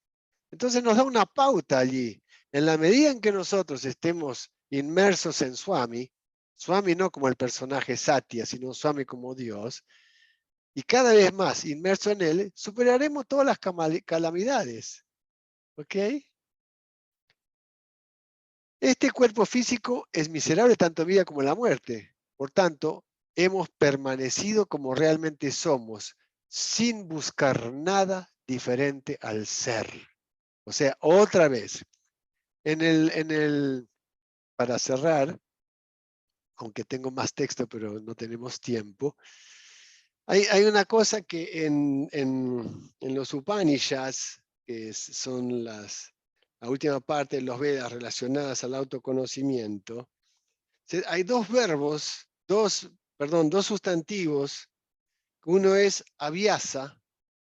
Entonces nos da una pauta allí. En la medida en que nosotros estemos inmersos en Swami, Swami no como el personaje Satya, sino Swami como Dios, y cada vez más inmerso en él, superaremos todas las calamidades. ¿Ok? Este cuerpo físico es miserable tanto en vida como en la muerte. Por tanto, hemos permanecido como realmente somos, sin buscar nada diferente al ser. O sea, otra vez, para cerrar, aunque tengo más texto, pero no tenemos tiempo, hay una cosa que en los Upanishads, que son la última parte de los Vedas relacionadas al autoconocimiento, hay dos verbos, dos sustantivos. Uno es abhyasa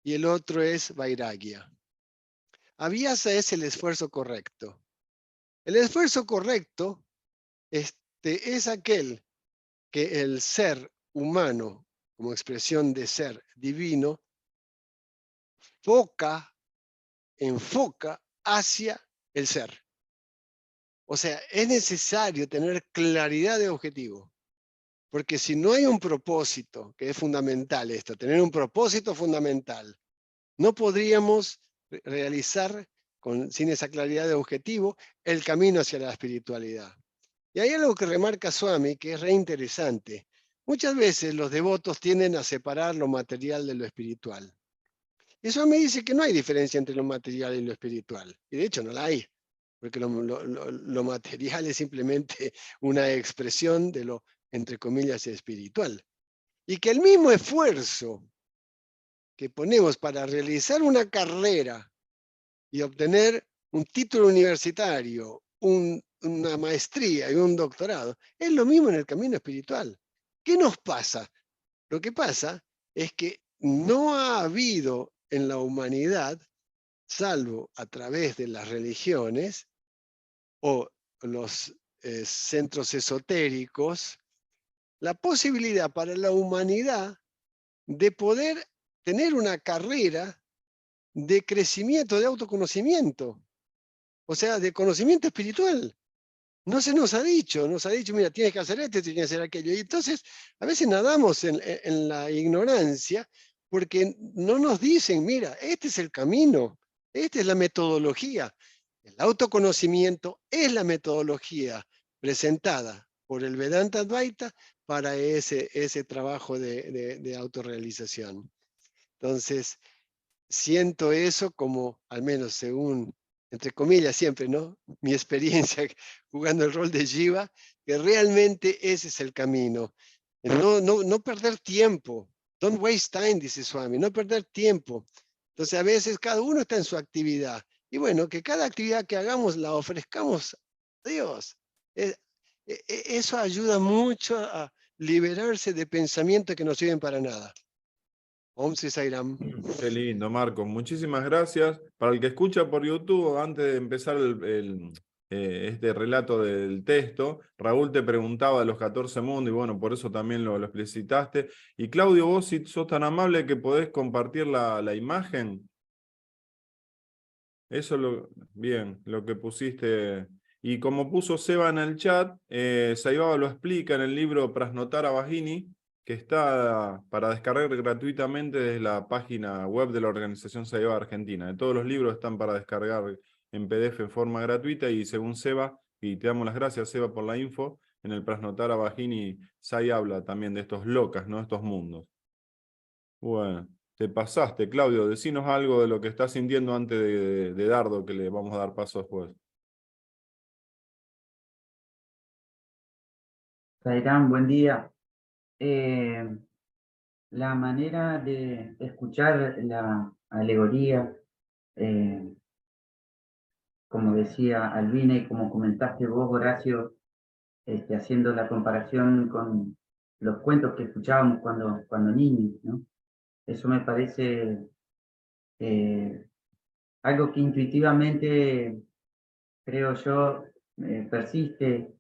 y el otro es vairagya. Abhyasa es el esfuerzo correcto. El esfuerzo correcto es aquel que el ser humano, como expresión de ser divino, enfoca hacia el ser. O sea, es necesario tener claridad de objetivo. Porque si no hay un propósito, que es fundamental esto, tener un propósito fundamental, no podríamos realizar sin esa claridad de objetivo el camino hacia la espiritualidad. Y hay algo que remarca Swami que es re interesante. Muchas veces los devotos tienden a separar lo material de lo espiritual. Y Swami dice que no hay diferencia entre lo material y lo espiritual. Y de hecho no la hay, porque lo material es simplemente una expresión de lo, entre comillas, espiritual. Y que el mismo esfuerzo que ponemos para realizar una carrera y obtener un título universitario, una maestría y un doctorado, es lo mismo en el camino espiritual. ¿Qué nos pasa? Lo que pasa es que no ha habido en la humanidad, salvo a través de las religiones o los centros esotéricos, la posibilidad para la humanidad de poder tener una carrera de crecimiento, de autoconocimiento, o sea, de conocimiento espiritual. No se nos ha dicho, mira, tienes que hacer esto, tienes que hacer aquello. Y entonces, a veces nadamos en la ignorancia porque no nos dicen, mira, este es el camino, esta es la metodología. El autoconocimiento es la metodología presentada por el Vedanta Advaita para ese trabajo de autorrealización. Entonces, siento eso como, al menos según, entre comillas siempre, ¿no? Mi experiencia jugando el rol de Jiva, que realmente ese es el camino. No perder tiempo. Don't waste time, dice Swami, no perder tiempo. Entonces, a veces cada uno está en su actividad. Y bueno, que cada actividad que hagamos la ofrezcamos a Dios. Eso ayuda mucho a liberarse de pensamientos que no sirven para nada. Om Sri Sairam. Qué lindo, Marcos. Muchísimas gracias. Para el que escucha por YouTube, antes de empezar este relato del texto, Raúl te preguntaba de los 14 mundos y bueno, por eso también lo explicitaste. Y Claudio, vos si sos tan amable que podés compartir la imagen. Eso bien, lo que pusiste. Y como puso Seba en el chat, Saibaba lo explica en el libro Prasnotara Bajini, que está para descargar gratuitamente desde la página web de la organización Saibaba Argentina. Todos los libros están para descargar en PDF en forma gratuita y según Seba, y te damos las gracias Seba por la info, en el Prasnotara Bajini Sai habla también de estos locas, ¿no? Estos mundos. Bueno. Te pasaste, Claudio, decinos algo de lo que estás sintiendo antes de Dardo, que le vamos a dar paso después. Sairán, buen día. la manera de escuchar la alegoría, como decía Albina y como comentaste vos, Horacio, haciendo la comparación con los cuentos que escuchábamos cuando niños, ¿no? Eso me parece algo que intuitivamente, creo yo, persiste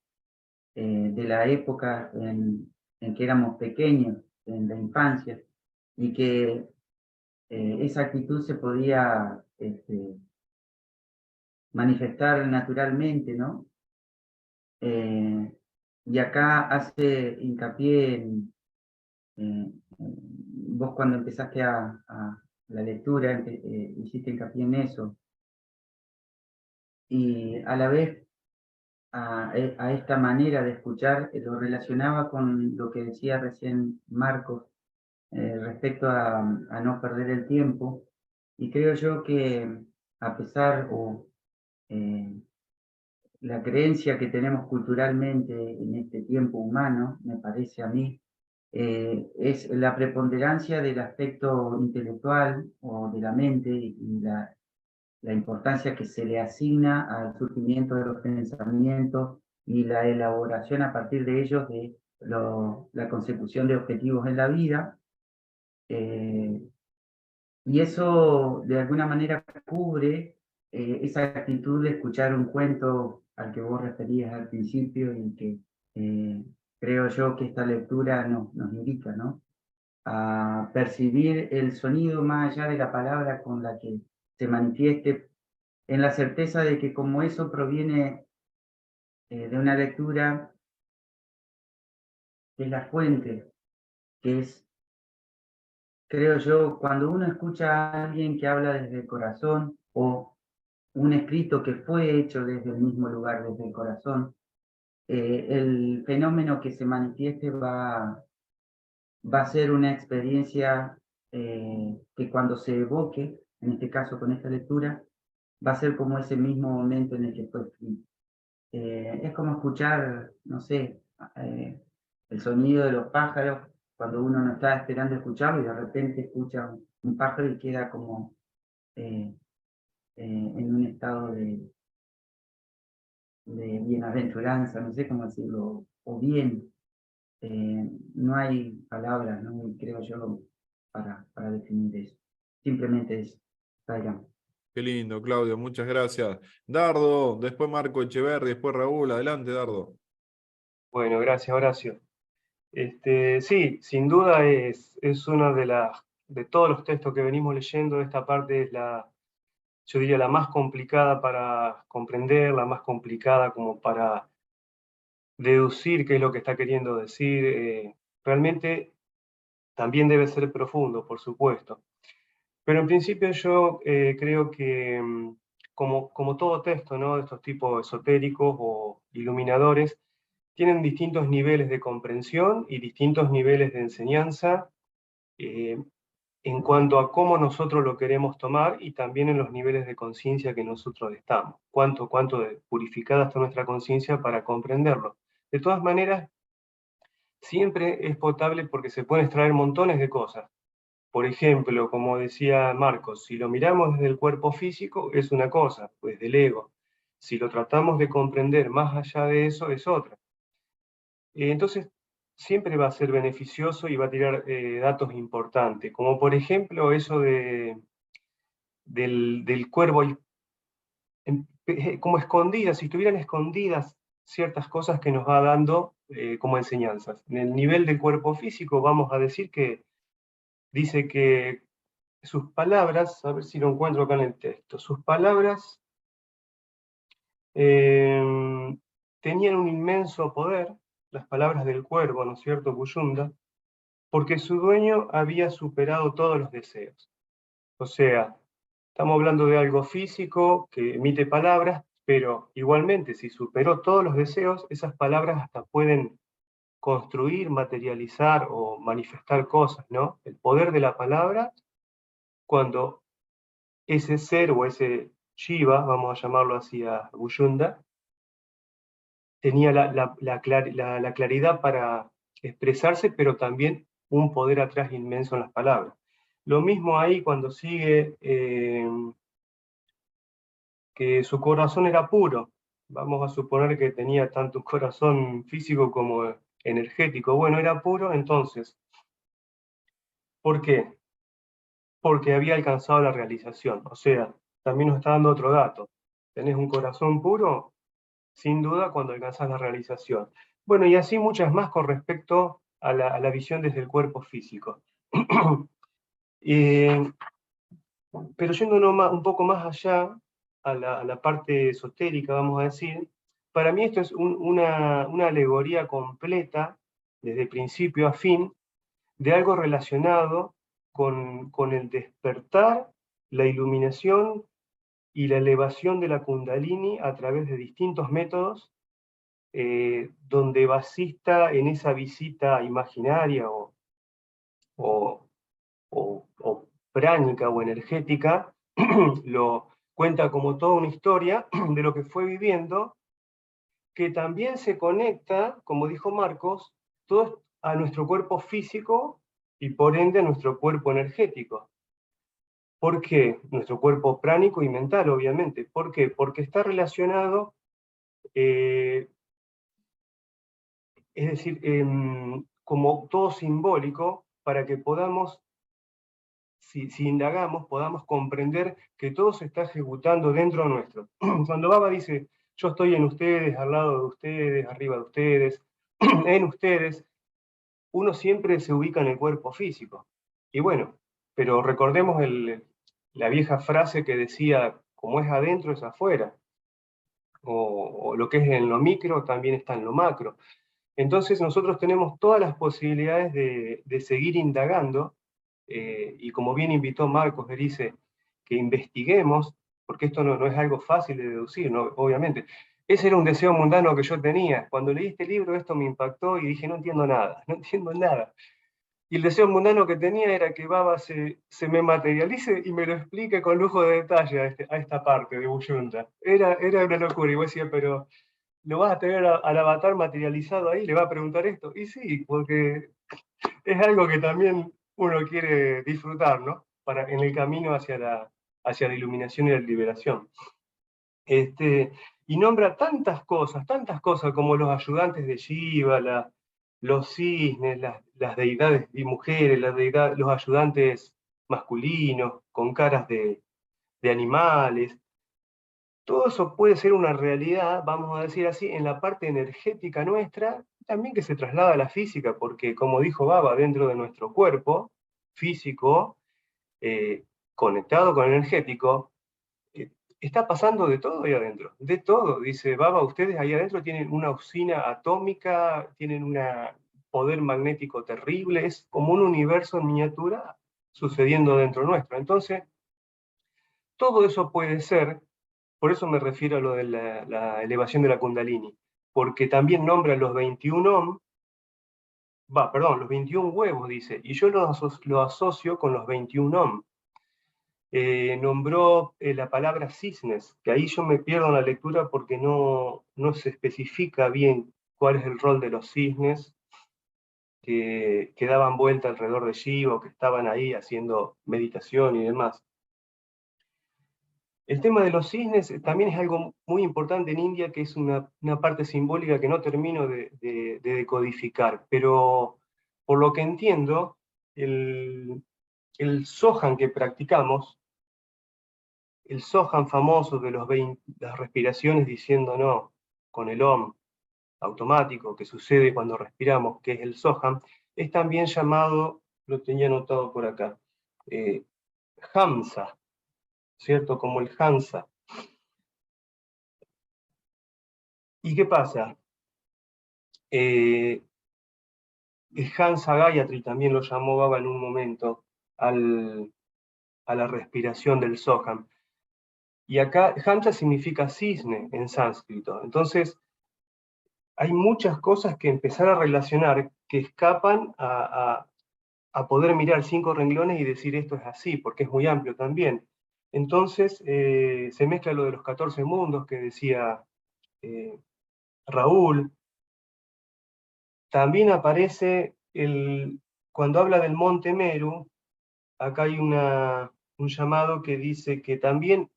de la época en que éramos pequeños, en la infancia, y que esa actitud se podía manifestar naturalmente, ¿no? Y acá hace hincapié vos cuando empezaste a la lectura, hiciste hincapié en eso, y a la vez a esta manera de escuchar lo relacionaba con lo que decía recién Marcos respecto a no perder el tiempo, y creo yo que a pesar la creencia que tenemos culturalmente en este tiempo humano, me parece a mí, es la preponderancia del aspecto intelectual o de la mente y la importancia que se le asigna al surgimiento de los pensamientos y la elaboración a partir de ellos de la consecución de objetivos en la vida. Y eso de alguna manera cubre esa actitud de escuchar un cuento al que vos referías al principio y que creo yo que esta lectura nos indica, ¿no? A percibir el sonido más allá de la palabra con la que se manifieste, en la certeza de que como eso proviene de una lectura, que es la fuente, que es, creo yo, cuando uno escucha a alguien que habla desde el corazón o un escrito que fue hecho desde el mismo lugar, desde el corazón, el fenómeno que se manifieste va a ser una experiencia que cuando se evoque, en este caso con esta lectura, va a ser como ese mismo momento en el que fue escrito. Es como escuchar, no sé, el sonido de los pájaros cuando uno no está esperando escucharlo y de repente escucha un pájaro y queda como en un estado de bienaventuranza, no sé cómo decirlo, o bien. No hay palabras, ¿no? Creo yo, para definir eso. Simplemente es Tayrán. Qué lindo, Claudio, muchas gracias. Dardo, después Marco Echeverri, después Raúl. Adelante, Dardo. Bueno, gracias, Horacio. Sí, sin duda es una de todos los textos que venimos leyendo, esta parte es yo diría, la más complicada para comprender, la más complicada como para deducir qué es lo que está queriendo decir. Realmente también debe ser profundo, por supuesto. Pero en principio yo creo que, como todo texto, ¿no?, de estos tipos esotéricos o iluminadores, tienen distintos niveles de comprensión y distintos niveles de enseñanza en cuanto a cómo nosotros lo queremos tomar y también en los niveles de conciencia que nosotros estamos. Cuánto de purificada está nuestra conciencia para comprenderlo. De todas maneras, siempre es potable porque se pueden extraer montones de cosas. Por ejemplo, como decía Marcos, si lo miramos desde el cuerpo físico es una cosa, pues del ego. Si lo tratamos de comprender más allá de eso es otra. Entonces, siempre va a ser beneficioso y va a tirar datos importantes, como por ejemplo eso del cuervo, como escondidas, si estuvieran escondidas ciertas cosas que nos va dando como enseñanzas. En el nivel del cuerpo físico vamos a decir que dice que sus palabras, a ver si lo encuentro acá en el texto, sus palabras tenían un inmenso poder, las palabras del cuervo, ¿no es cierto?, Buyunda, porque su dueño había superado todos los deseos. O sea, estamos hablando de algo físico que emite palabras, pero igualmente si superó todos los deseos, esas palabras hasta pueden construir, materializar o manifestar cosas, ¿no? El poder de la palabra, cuando ese ser o ese Shiva, vamos a llamarlo así a Buyunda, tenía la claridad para expresarse, pero también un poder atrás inmenso en las palabras. Lo mismo ahí cuando sigue que su corazón era puro. Vamos a suponer que tenía tanto un corazón físico como energético. Bueno, era puro, entonces, ¿por qué? Porque había alcanzado la realización. O sea, también nos está dando otro dato. ¿Tenés un corazón puro? Sin duda cuando alcanzas la realización. Bueno, y así muchas más con respecto a la visión desde el cuerpo físico. Pero yendo un poco más allá, a la parte esotérica, vamos a decir, para mí esto es una alegoría completa, desde principio a fin, de algo relacionado con el despertar, la iluminación y la elevación de la Kundalini a través de distintos métodos, donde Vasista en esa visita imaginaria o pránica o energética, lo cuenta como toda una historia de lo que fue viviendo, que también se conecta, como dijo Marcos, todo a nuestro cuerpo físico y por ende a nuestro cuerpo energético. ¿Por qué? Nuestro cuerpo pránico y mental, obviamente. ¿Por qué? Porque está relacionado, es decir, como todo simbólico, para que podamos, si indagamos, podamos comprender que todo se está ejecutando dentro nuestro. Cuando Baba dice, yo estoy en ustedes, al lado de ustedes, arriba de ustedes, en ustedes, uno siempre se ubica en el cuerpo físico. Y bueno, pero recordemos la vieja frase que decía, como es adentro es afuera, o lo que es en lo micro también está en lo macro. Entonces nosotros tenemos todas las posibilidades de seguir indagando, y como bien invitó Marcos, él dice que investiguemos, porque esto no es algo fácil de deducir, ¿no? Obviamente. Ese era un deseo mundano que yo tenía. Cuando leí este libro esto me impactó y dije, no entiendo nada, no entiendo nada. Y el deseo mundano que tenía era que Baba se me materialice y me lo explique con lujo de detalle a esta parte de Buyunta. Era una locura, y vos decías, pero ¿lo vas a tener al avatar materializado ahí? ¿Le va a preguntar esto? Y sí, porque es algo que también uno quiere disfrutar, ¿no? En el camino hacia la iluminación y la liberación. Y nombra tantas cosas como los ayudantes de Shiva, los cisnes, las deidades y mujeres, los ayudantes masculinos, con caras de animales. Todo eso puede ser una realidad, vamos a decir así, en la parte energética nuestra, también que se traslada a la física, porque como dijo Baba, dentro de nuestro cuerpo físico, conectado con el energético, está pasando de todo ahí adentro, de todo. Dice Baba, ustedes ahí adentro tienen una usina atómica, tienen un poder magnético terrible, es como un universo en miniatura sucediendo dentro nuestro. Entonces, todo eso puede ser. Por eso me refiero a lo de la elevación de la Kundalini, porque también nombra los 21 los 21 huevos, dice, y yo lo asocio con los 21 Om. Nombró la palabra cisnes, que ahí yo me pierdo en la lectura porque no se especifica bien cuál es el rol de los cisnes que daban vuelta alrededor de Shiva, que estaban ahí haciendo meditación y demás. El tema de los cisnes también es algo muy importante en India, que es una parte simbólica que no termino de decodificar, pero por lo que entiendo, el Sohan que practicamos, el Sohan famoso de las respiraciones diciendo no, con el Om automático que sucede cuando respiramos, que es el Sohan, es también llamado, lo tenía anotado por acá, Hamsa, ¿cierto? Como el Hansa. ¿Y qué pasa? El Hansa Gayatri también lo llamó Baba en un momento a la respiración del Soham. Y acá Hansa significa cisne en sánscrito. Entonces, hay muchas cosas que empezar a relacionar que escapan a poder mirar 5 renglones y decir esto es así, porque es muy amplio también. Entonces, se mezcla lo de los 14 mundos que decía Raúl. También aparece cuando habla del monte Meru, acá hay un llamado que dice que también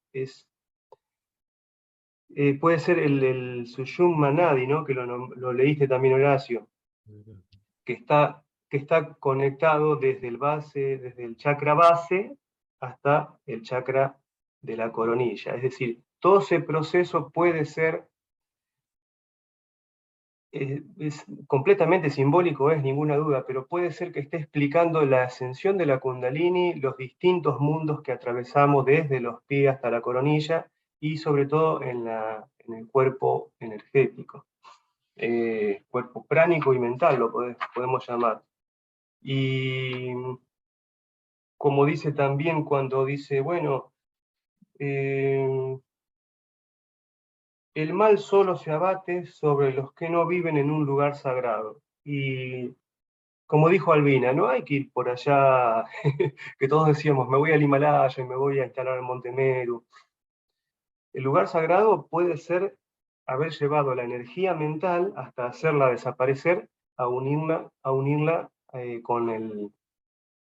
puede ser el Sushum Manadi, ¿no? Que lo leíste también, Horacio, que está conectado desde el chakra base hasta el chakra de la coronilla. Es decir, todo ese proceso puede ser, es completamente simbólico, es ninguna duda, pero puede ser que esté explicando la ascensión de la Kundalini, los distintos mundos que atravesamos desde los pies hasta la coronilla, y sobre todo en el cuerpo energético, cuerpo pránico y mental, lo podemos llamar. Y como dice también cuando dice, bueno, el mal solo se abate sobre los que no viven en un lugar sagrado. Y como dijo Albina, no hay que ir por allá, que todos decíamos, me voy al Himalaya y me voy a instalar en Monte Meru. El lugar sagrado puede ser haber llevado la energía mental hasta hacerla desaparecer, a unirla con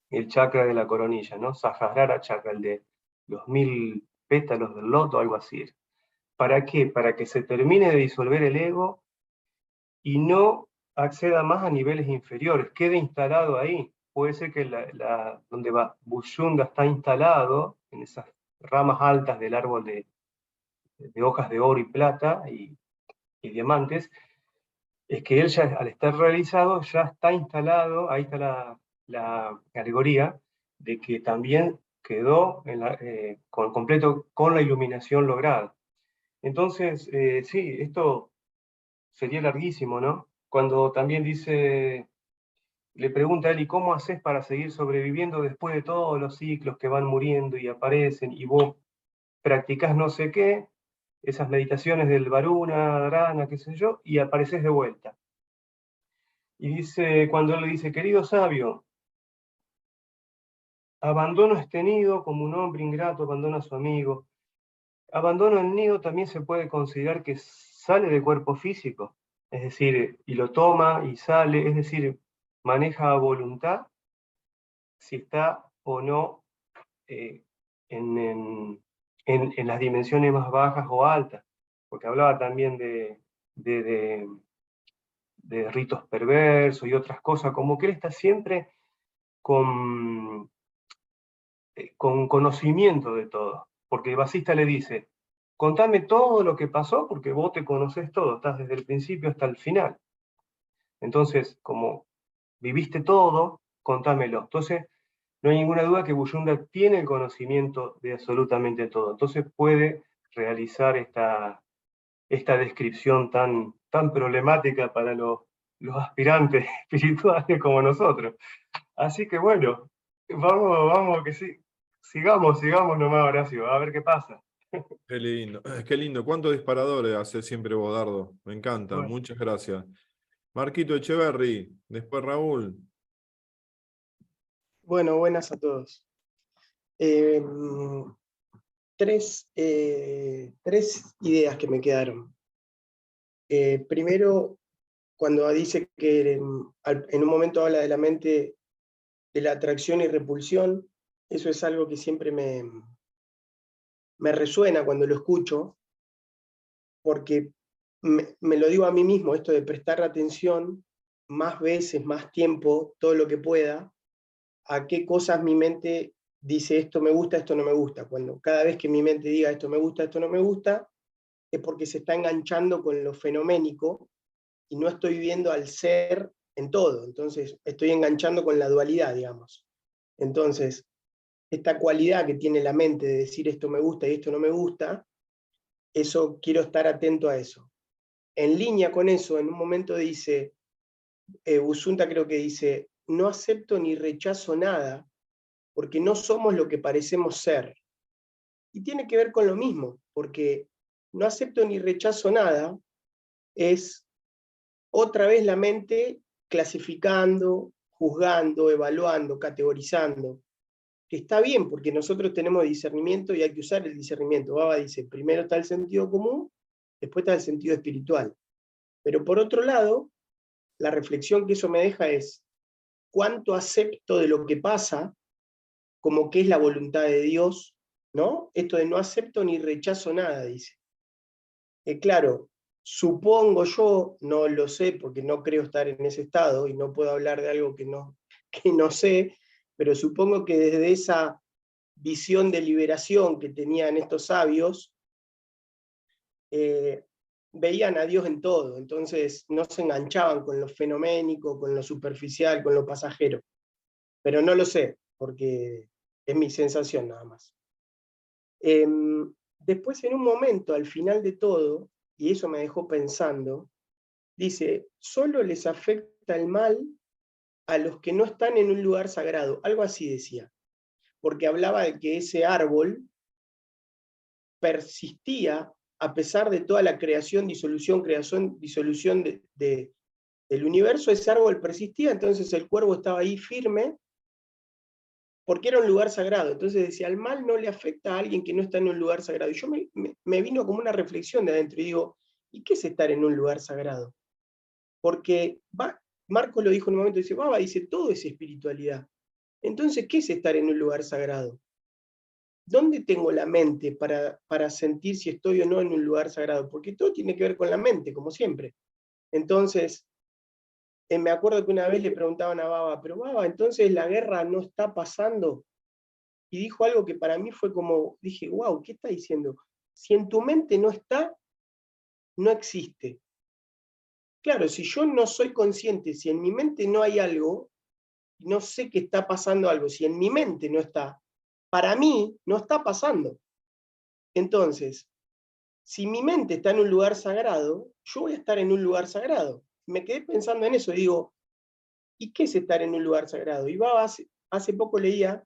el chakra de la coronilla, ¿no? Sahasrara chakra, el de los 1000 pétalos del loto, algo así. ¿Para qué? Para que se termine de disolver el ego y no acceda más a niveles inferiores, quede instalado ahí. Puede ser que donde va Bushunda está instalado, en esas ramas altas del árbol de hojas de oro y plata y diamantes, es que él ya al estar realizado ya está instalado, ahí está la alegoría, de que también quedó completo con la iluminación lograda. Entonces, sí, esto sería larguísimo, ¿no? Cuando también le pregunta a él, ¿y cómo haces para seguir sobreviviendo después de todos los ciclos que van muriendo y aparecen, y vos practicás no sé qué, esas meditaciones del Varuna, Dharana, qué sé yo, y apareces de vuelta? Y dice, cuando él le dice, querido sabio, abandono este nido como un hombre ingrato abandona a su amigo. Abandono el nido también se puede considerar que sale del cuerpo físico, es decir, y lo toma y sale, es decir, maneja a voluntad si está o no eh, en las dimensiones más bajas o altas, porque hablaba también de ritos perversos y otras cosas, como que él está siempre con conocimiento de todo, porque el basista le dice, contame todo lo que pasó, porque vos te conocés todo, estás desde el principio hasta el final. Entonces, como viviste todo, contámelo. Entonces, no hay ninguna duda que Buyunda tiene el conocimiento de absolutamente todo. Entonces puede realizar esta descripción tan problemática para los aspirantes espirituales como nosotros. Así que bueno, vamos que sí. Sigamos nomás, Horacio, a ver qué pasa. Qué lindo, qué lindo. ¿Cuántos disparadores hace siempre vos, Dardo? Me encanta, Bueno, muchas gracias. Marquito Echeverry, después Raúl. Bueno, buenas a todos. Eh, tres ideas que me quedaron. Primero, cuando dice que en un momento habla de la mente, de la atracción y repulsión, eso es algo que siempre me resuena cuando lo escucho, porque me lo digo a mí mismo, esto de prestar atención más veces, más tiempo, todo lo que pueda, a qué cosas mi mente dice esto me gusta, esto no me gusta. Cuando cada vez que mi mente diga esto me gusta, esto no me gusta, es porque se está enganchando con lo fenoménico y no estoy viendo al ser en todo. Entonces estoy enganchando con la dualidad, digamos. Entonces, esta cualidad que tiene la mente de decir esto me gusta y esto no me gusta, eso quiero estar atento a eso. En línea con eso, en un momento dice, Busunta creo que dice, no acepto ni rechazo nada, porque no somos lo que parecemos ser. Y tiene que ver con lo mismo, porque no acepto ni rechazo nada, es otra vez la mente clasificando, juzgando, evaluando, categorizando, que está bien, porque nosotros tenemos discernimiento y hay que usar el discernimiento. Baba dice, primero está el sentido común, después está el sentido espiritual. Pero por otro lado, la reflexión que eso me deja es, cuánto acepto de lo que pasa, como que es la voluntad de Dios, ¿no? Esto de no acepto ni rechazo nada, dice. Claro, supongo yo, no lo sé porque no creo estar en ese estado y no puedo hablar de algo que no sé, pero supongo que desde esa visión de liberación que tenían estos sabios, veían a Dios en todo, entonces no se enganchaban con lo fenoménico, con lo superficial, con lo pasajero. Pero no lo sé, porque es mi sensación nada más. Después, en un momento, al final de todo, y eso me dejó pensando, dice, solo les afecta el mal a los que no están en un lugar sagrado, algo así decía, porque hablaba de que ese árbol persistía a pesar de toda la creación, disolución del universo, ese árbol persistía, entonces el cuervo estaba ahí firme, porque era un lugar sagrado. Entonces decía, al mal no le afecta a alguien que no está en un lugar sagrado. Y yo me vino como una reflexión de adentro, y digo, ¿y qué es estar en un lugar sagrado? Porque Marcos lo dijo en un momento, dice, Baba, dice, todo es espiritualidad. Entonces, ¿qué es estar en un lugar sagrado? ¿Dónde tengo la mente para sentir si estoy o no en un lugar sagrado? Porque todo tiene que ver con la mente, como siempre. Entonces, me acuerdo que una vez le preguntaban a Baba, pero Baba, entonces la guerra no está pasando. Y dijo algo que para mí fue como, dije, wow, ¿qué está diciendo? Si en tu mente no está, no existe. Claro, si yo no soy consciente, si en mi mente no hay algo, no sé que está pasando algo, si en mi mente no está, para mí no está pasando. Entonces, si mi mente está en un lugar sagrado, yo voy a estar en un lugar sagrado. Me quedé pensando en eso y digo, ¿y qué es estar en un lugar sagrado? Y hace poco leía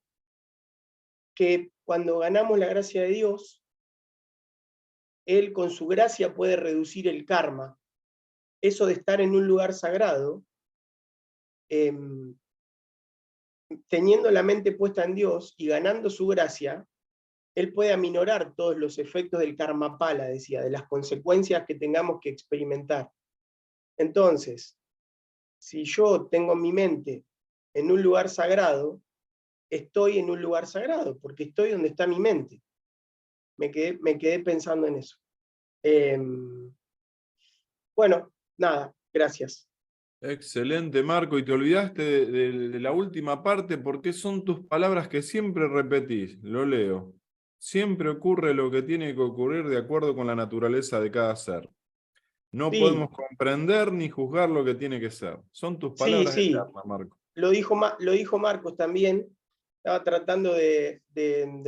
que cuando ganamos la gracia de Dios, Él con su gracia puede reducir el karma. Eso de estar en un lugar sagrado, teniendo la mente puesta en Dios y ganando su gracia, Él puede aminorar todos los efectos del karma pala, decía, de las consecuencias que tengamos que experimentar. Entonces, si yo tengo mi mente en un lugar sagrado, estoy en un lugar sagrado, porque estoy donde está mi mente. Me quedé pensando en eso. Bueno, nada, gracias. Excelente, Marco. Y te olvidaste de la última parte porque son tus palabras que siempre repetís. Lo leo. Siempre ocurre lo que tiene que ocurrir de acuerdo con la naturaleza de cada ser. No Sí, podemos comprender ni juzgar lo que tiene que ser. Son tus sí, palabras sí. eternas, Marco. Lo dijo Marcos también. Estaba tratando de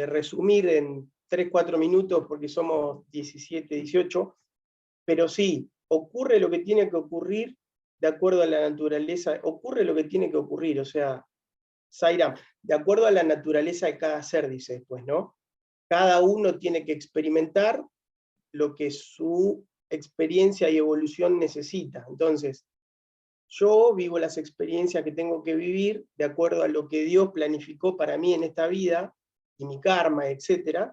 resumir en 3, 4 minutos porque somos 17, 18. Pero sí, ocurre lo que tiene que ocurrir de acuerdo a la naturaleza. Ocurre lo que tiene que ocurrir. O sea, Zaira, de acuerdo a la naturaleza de cada ser, dice después, ¿no? Cada uno tiene que experimentar lo que su experiencia y evolución necesita. Entonces, yo vivo las experiencias que tengo que vivir de acuerdo a lo que Dios planificó para mí en esta vida, y mi karma, etc.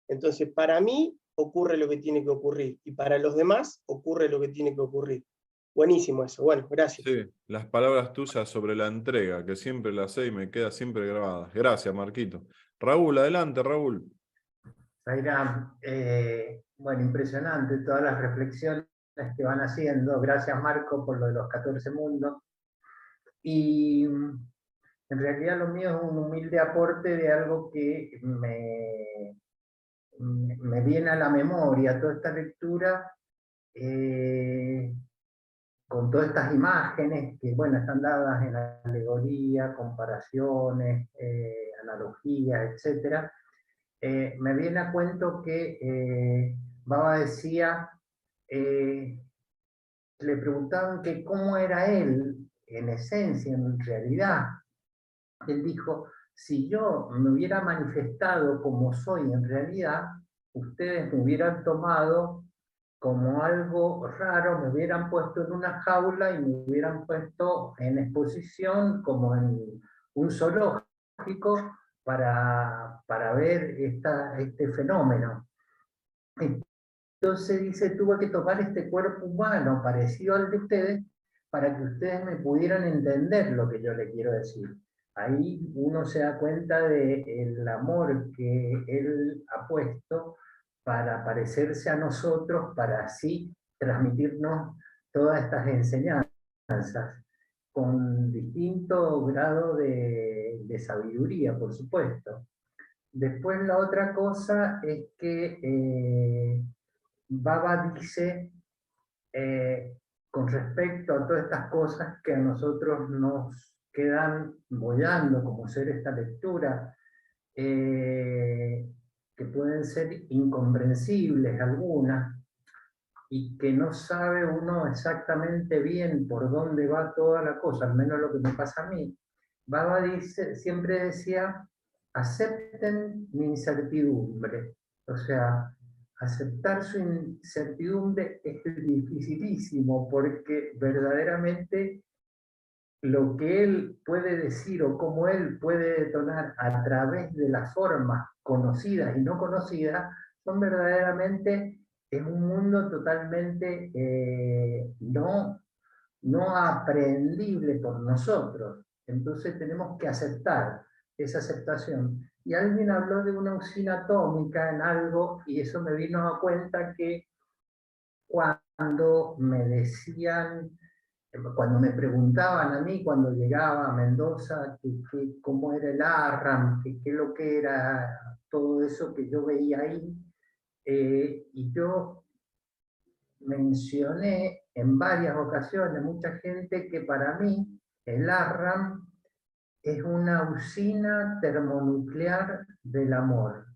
Entonces, para mí ocurre lo que tiene que ocurrir, y para los demás ocurre lo que tiene que ocurrir. Buenísimo eso. Bueno, gracias. Sí, las palabras tuyas sobre la entrega, que siempre las sé y me queda siempre grabada. Gracias, Marquito. Raúl, adelante, Raúl. Zaira, bueno, impresionante todas las reflexiones que van haciendo. Gracias, Marco, por lo de los 14 mundos. Y en realidad lo mío es un humilde aporte de algo que me viene a la memoria, toda esta lectura, con todas estas imágenes que, bueno, están dadas en alegoría, comparaciones, analogías, etc. Me viene a cuento que Baba decía, le preguntaban que cómo era él, en esencia, en realidad. Él dijo, si yo me hubiera manifestado como soy en realidad, ustedes me hubieran tomado como algo raro, me hubieran puesto en una jaula y me hubieran puesto en exposición como en un zoológico para ver este fenómeno. Entonces dice, tuve que tomar este cuerpo humano parecido al de ustedes para que ustedes me pudieran entender lo que yo les quiero decir. Ahí uno se da cuenta del amor que él ha puesto para parecerse a nosotros, para así transmitirnos todas estas enseñanzas, con distinto grado de sabiduría, por supuesto. Después la otra cosa es que Baba dice, con respecto a todas estas cosas que a nosotros nos quedan boyando como ser esta lectura, que pueden ser incomprensibles algunas, y que no sabe uno exactamente bien por dónde va toda la cosa, al menos lo que me pasa a mí. Baba siempre decía, acepten mi incertidumbre. O sea, aceptar su incertidumbre es dificilísimo, porque verdaderamente lo que él puede decir o cómo él puede detonar a través de las formas conocidas y no conocidas, son verdaderamente, es un mundo totalmente no aprendible por nosotros. Entonces tenemos que aceptar esa aceptación. Y alguien habló de una usina atómica en algo, y eso me vino a cuenta que cuando me decían, cuando me preguntaban a mí, cuando llegaba a Mendoza, cómo era el ARRAM, qué lo que era todo eso que yo veía ahí, y yo mencioné en varias ocasiones, mucha gente, que para mí el ARRAM es una usina termonuclear del amor.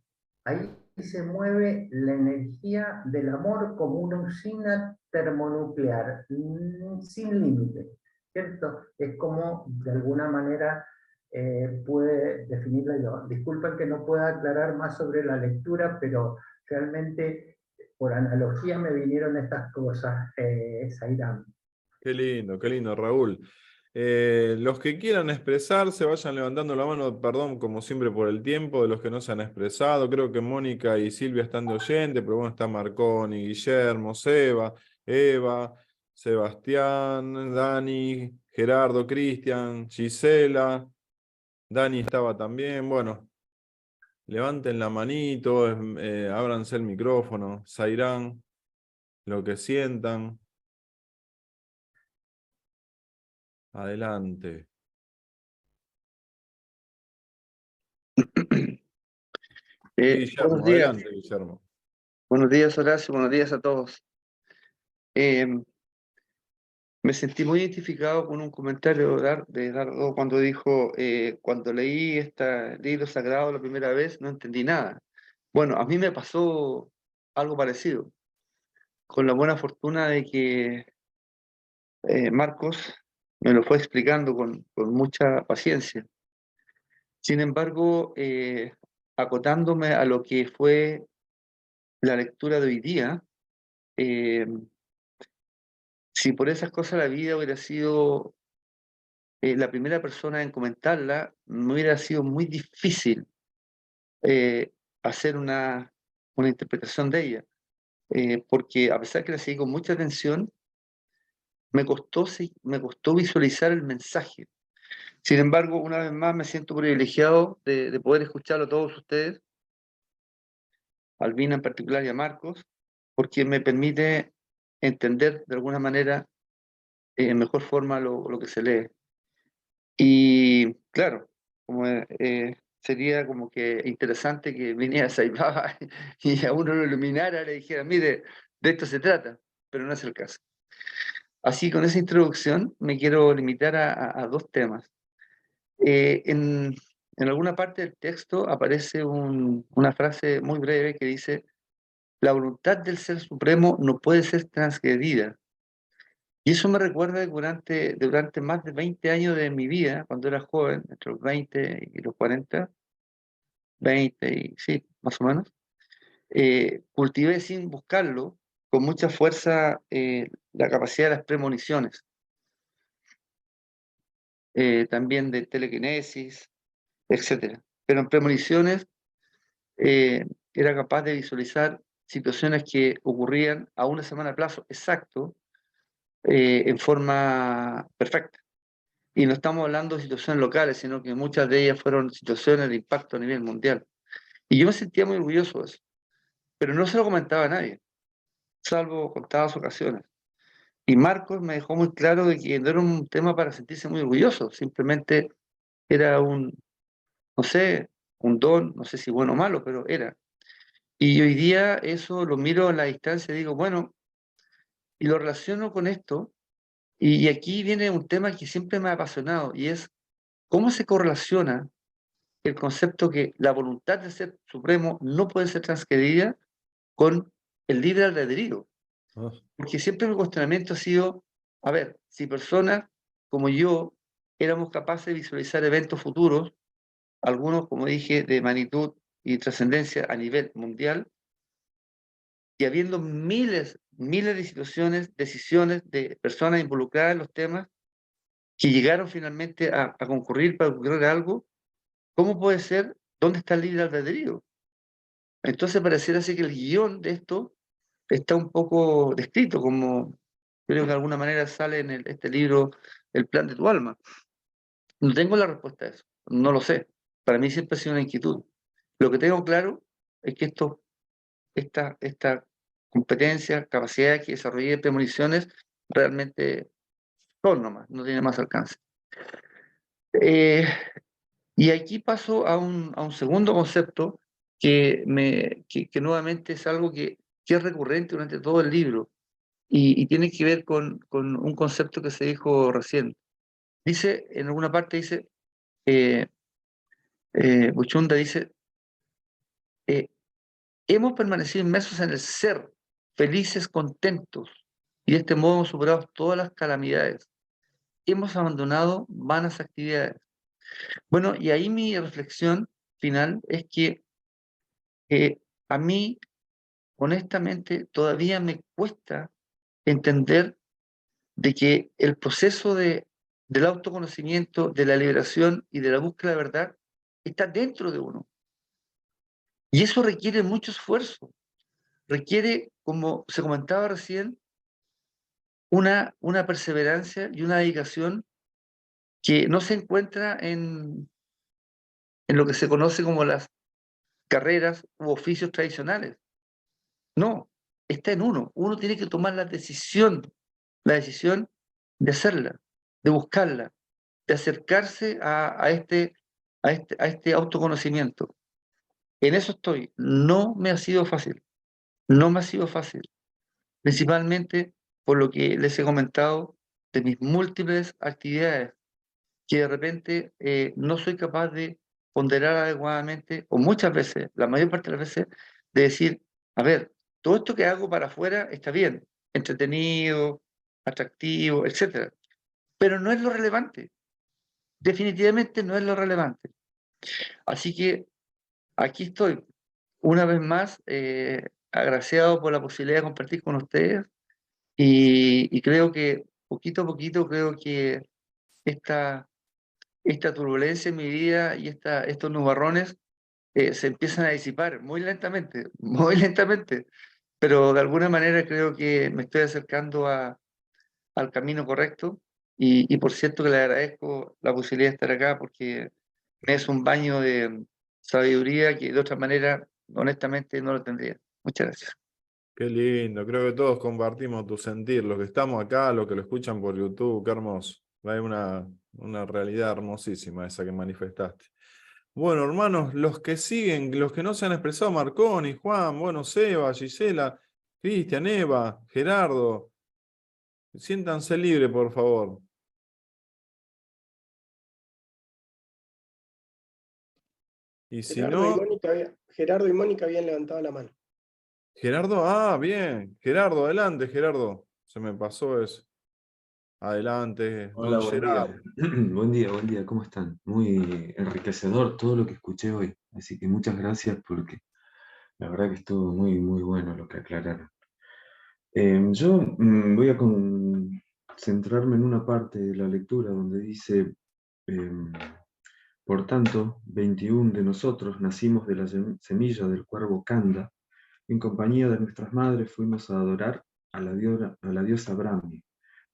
Ahí se mueve la energía del amor como una usina termonuclear, sin límite, ¿cierto? Es como, de alguna manera, puede definirla yo. Disculpen que no pueda aclarar más sobre la lectura, pero realmente por analogía me vinieron estas cosas, Zairán. Qué lindo, Raúl. Los que quieran expresarse, vayan levantando la mano, perdón, como siempre, por el tiempo de los que no se han expresado. Creo que Mónica y Silvia están de oyente, pero bueno, está Marconi, Guillermo, Seba, Eva, Sebastián, Dani, Gerardo, Cristian, Gisela, Dani estaba también. Bueno, levanten la manito, ábranse el micrófono, Zairán, lo que sientan. Adelante. Guillermo, Buenos días, adelante, Guillermo. Horacio, buenos días a todos. Me sentí muy identificado con un comentario de Dardo cuando dijo, cuando leí este libro sagrado la primera vez, no entendí nada. Bueno, a mí me pasó algo parecido, con la buena fortuna de que Marcos me lo fue explicando con mucha paciencia. Sin embargo, acotándome a lo que fue la lectura de hoy día, si por esas cosas la vida hubiera sido la primera persona en comentarla, me hubiera sido muy difícil hacer una interpretación de ella, porque a pesar que la seguí con mucha atención, me costó visualizar el mensaje. Sin embargo, una vez más me siento privilegiado de poder escucharlo a todos ustedes, a Albina en particular y a Marcos, porque me permite entender de alguna manera en mejor forma lo que se lee. Y claro, como, sería como que interesante que viniera Saibaba y a uno lo iluminara, le dijera, mire, de esto se trata, pero no es el caso. Así, con esa introducción, me quiero limitar a dos temas. En alguna parte del texto aparece una frase muy breve que dice, la voluntad del Ser Supremo no puede ser transgredida. Y eso me recuerda que durante más de 20 años de mi vida, cuando era joven, entre los 20 y los 40, 20 y sí, más o menos, cultivé sin buscarlo, con mucha fuerza, la capacidad de las premoniciones, también de telequinesis, etc. Pero en premoniciones era capaz de visualizar situaciones que ocurrían a una semana a plazo exacto, en forma perfecta. Y no estamos hablando de situaciones locales, sino que muchas de ellas fueron situaciones de impacto a nivel mundial. Y yo me sentía muy orgulloso de eso, pero no se lo comentaba a nadie, salvo contadas ocasiones. Y Marcos me dejó muy claro de que no era un tema para sentirse muy orgulloso, simplemente era no sé, un don, no sé si bueno o malo, pero era. Y hoy día eso lo miro a la distancia y digo, bueno, y lo relaciono con esto, y aquí viene un tema que siempre me ha apasionado, y es cómo se correlaciona el concepto que la voluntad de ser supremo no puede ser transgredida con el libre albedrío. Ah, Porque siempre mi cuestionamiento ha sido, a ver, si personas como yo éramos capaces de visualizar eventos futuros, algunos, como dije, de magnitud y trascendencia a nivel mundial, y habiendo miles de situaciones, decisiones de personas involucradas en los temas que llegaron finalmente a concurrir para ocurrir algo, ¿cómo puede ser? ¿Dónde está el libre albedrío? Entonces pareciera así que el guión de esto está un poco descrito, como creo que de alguna manera sale en este libro, El plan de tu alma. No tengo la respuesta a eso, no lo sé. Para mí siempre ha sido una inquietud. Lo que tengo claro es que esta competencia, capacidad que desarrollé de premoniciones, realmente son nomás, no tiene más alcance. Y aquí paso a un segundo concepto que nuevamente es algo que es recurrente durante todo el libro y tiene que ver con un concepto que se dijo recién. Dice, en alguna parte dice, eh, Buchunda dice, eh, hemos permanecido inmersos en el ser, felices, contentos, y de este modo hemos superado todas las calamidades. Hemos abandonado vanas actividades. Bueno, y ahí mi reflexión final es que a mí, honestamente, todavía me cuesta entender de que el proceso del autoconocimiento, de la liberación y de la búsqueda de la verdad está dentro de uno. Y eso requiere mucho esfuerzo, requiere, como se comentaba recién, una perseverancia y una dedicación que no se encuentra en lo que se conoce como las carreras u oficios tradicionales. No, está en uno. Uno tiene que tomar la decisión de hacerla, de buscarla, de acercarse a este autoconocimiento. En eso estoy. No me ha sido fácil. No me ha sido fácil. Principalmente por lo que les he comentado de mis múltiples actividades, que de repente no soy capaz de ponderar adecuadamente, o muchas veces, la mayor parte de las veces, de decir, a ver, todo esto que hago para afuera está bien, entretenido, atractivo, etcétera, pero no es lo relevante. Definitivamente no es lo relevante. Así que aquí estoy, una vez más, agraciado por la posibilidad de compartir con ustedes y creo que poquito a poquito, creo que esta turbulencia en mi vida y estos nubarrones se empiezan a disipar muy lentamente, pero de alguna manera creo que me estoy acercando al camino correcto y por cierto que le agradezco la posibilidad de estar acá porque me es un baño de sabiduría que de otra manera honestamente no lo tendría. Muchas gracias. qué lindo, creo que todos compartimos tu sentir, los que estamos acá, los que lo escuchan por YouTube, qué hermoso. Hay una realidad hermosísima esa que manifestaste. Bueno, hermanos, los que siguen, los que no se han expresado, Marconi, Juan, bueno, Seba, Gisela, Cristian, Eva, Gerardo, siéntanse libres, por favor. Y si no, Gerardo y Mónica habían levantado la mano. Gerardo, bien, Gerardo, adelante, Gerardo. Se me pasó eso. Adelante, Hola, don buen día. Gerardo. Buen día, ¿cómo están? Muy enriquecedor todo lo que escuché hoy, así que muchas gracias porque la verdad que estuvo muy bueno lo que aclararon. Yo voy a centrarme en una parte de la lectura donde dice, em, por tanto, 21 de nosotros nacimos de la semilla del cuervo Kanda, en compañía de nuestras madres fuimos a adorar a la diosa Brahmi,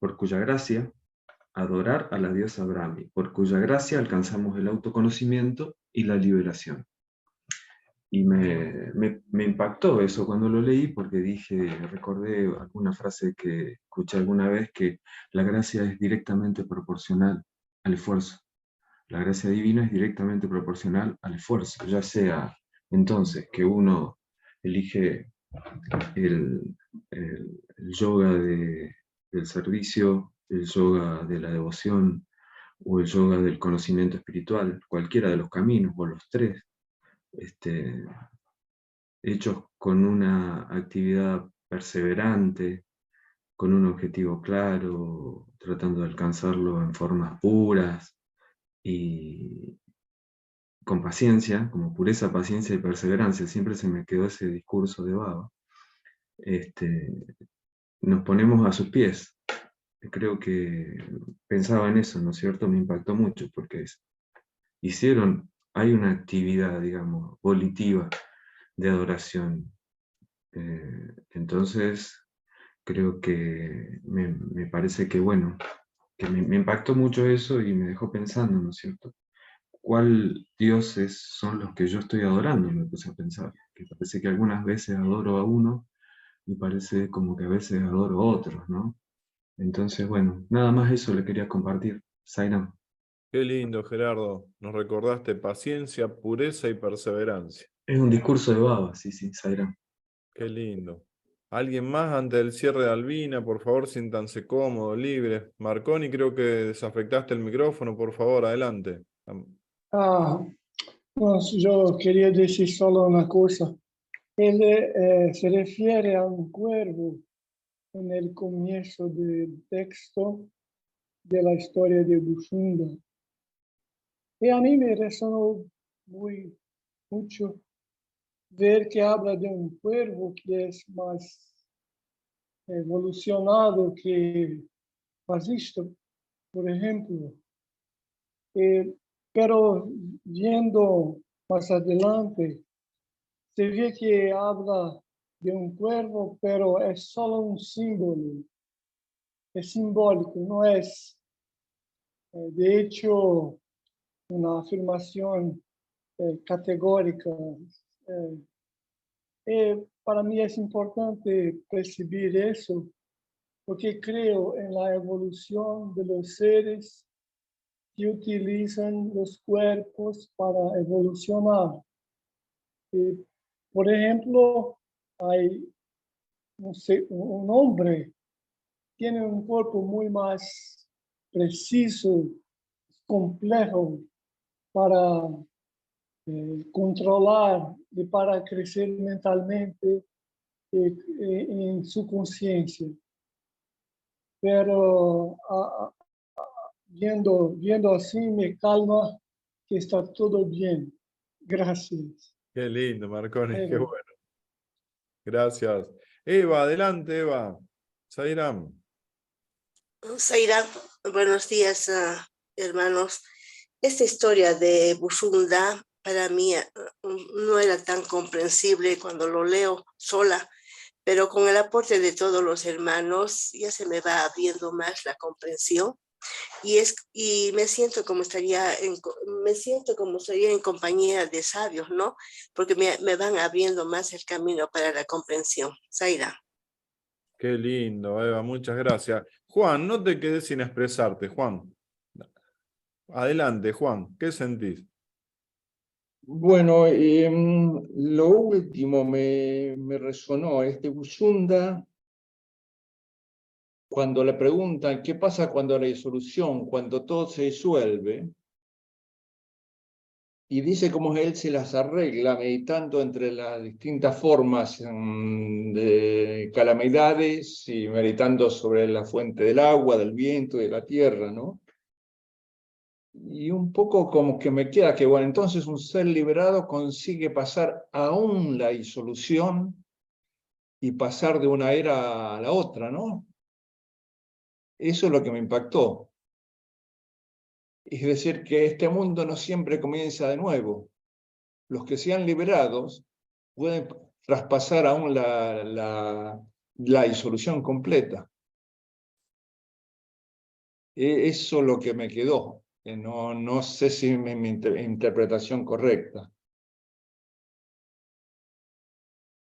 por cuya gracia adorar a la diosa Brahmi, por cuya gracia alcanzamos el autoconocimiento y la liberación. Y me impactó eso cuando lo leí, porque recordé alguna frase que escuché alguna vez, que la gracia es directamente proporcional al esfuerzo. La gracia divina es directamente proporcional al esfuerzo, ya sea entonces que uno elige el yoga del servicio, el yoga de la devoción o el yoga del conocimiento espiritual, cualquiera de los caminos o los tres, hechos con una actividad perseverante, con un objetivo claro, tratando de alcanzarlo en formas puras y con paciencia, como pureza, paciencia y perseverancia. Siempre se me quedó ese discurso de Baba. Nos ponemos a sus pies. Creo que pensaba en eso, ¿no es cierto? Me impactó mucho porque hay una actividad, digamos, volitiva de adoración. Entonces, creo que me parece que, bueno, que me impactó mucho eso y me dejó pensando, ¿no es cierto? ¿Cuál dioses son los que yo estoy adorando? Me puse a pensar, que parece que algunas veces adoro a uno y parece como que a veces adoro a otros, ¿no? Entonces, bueno, nada más eso le quería compartir. Zairam. Qué lindo, Gerardo. Nos recordaste paciencia, pureza y perseverancia. Es un discurso de Baba, sí, Zairam. Qué lindo. ¿Alguien más antes del cierre de Albina? Por favor, siéntanse cómodos, libres. Marconi, creo que desafectaste el micrófono, por favor, adelante. No, yo quería decir solo una cosa. Él se refiere a un cuervo en el comienzo del texto de la historia de Bushunda. Y a mí me resonó mucho ver que habla de un cuervo que es más evolucionado que Vasisto, por ejemplo. Pero viendo más adelante, se ve que habla de un cuervo, pero es solo un símbolo, es simbólico, no es, de hecho, una afirmación categórica. Para mí es importante percibir eso, porque creo en la evolución de los seres que utilizan los cuerpos para evolucionar. Por ejemplo, hay un hombre tiene un cuerpo muy más preciso, complejo para controlar y para crecer mentalmente en su conciencia. Pero viendo así me calma que está todo bien. Gracias. Qué lindo, Marconi, qué bueno. Gracias. Eva, adelante, Eva. Zairam. Zairam, buenos días, hermanos. Esta historia de Bushunda para mí no era tan comprensible cuando lo leo sola, pero con el aporte de todos los hermanos ya se me va abriendo más la comprensión y me siento como estaría en compañía de sabios, ¿no? Porque me van abriendo más el camino para la comprensión. Zairam. Qué lindo, Eva, muchas gracias. Juan, no te quedes sin expresarte, Juan. Adelante, Juan, ¿qué sentís? Bueno, lo último me resonó, Bushunda, cuando le preguntan qué pasa cuando la disolución, cuando todo se disuelve, y dice cómo él se las arregla meditando entre las distintas formas de calamidades y meditando sobre la fuente del agua, del viento y de la tierra, ¿no? Y un poco como que me queda que, bueno, entonces un ser liberado consigue pasar aún la disolución y pasar de una era a la otra, ¿no? Eso es lo que me impactó. Es decir, que este mundo no siempre comienza de nuevo. Los que sean liberados pueden traspasar aún la disolución completa. Eso es lo que me quedó. No sé si es mi interpretación correcta.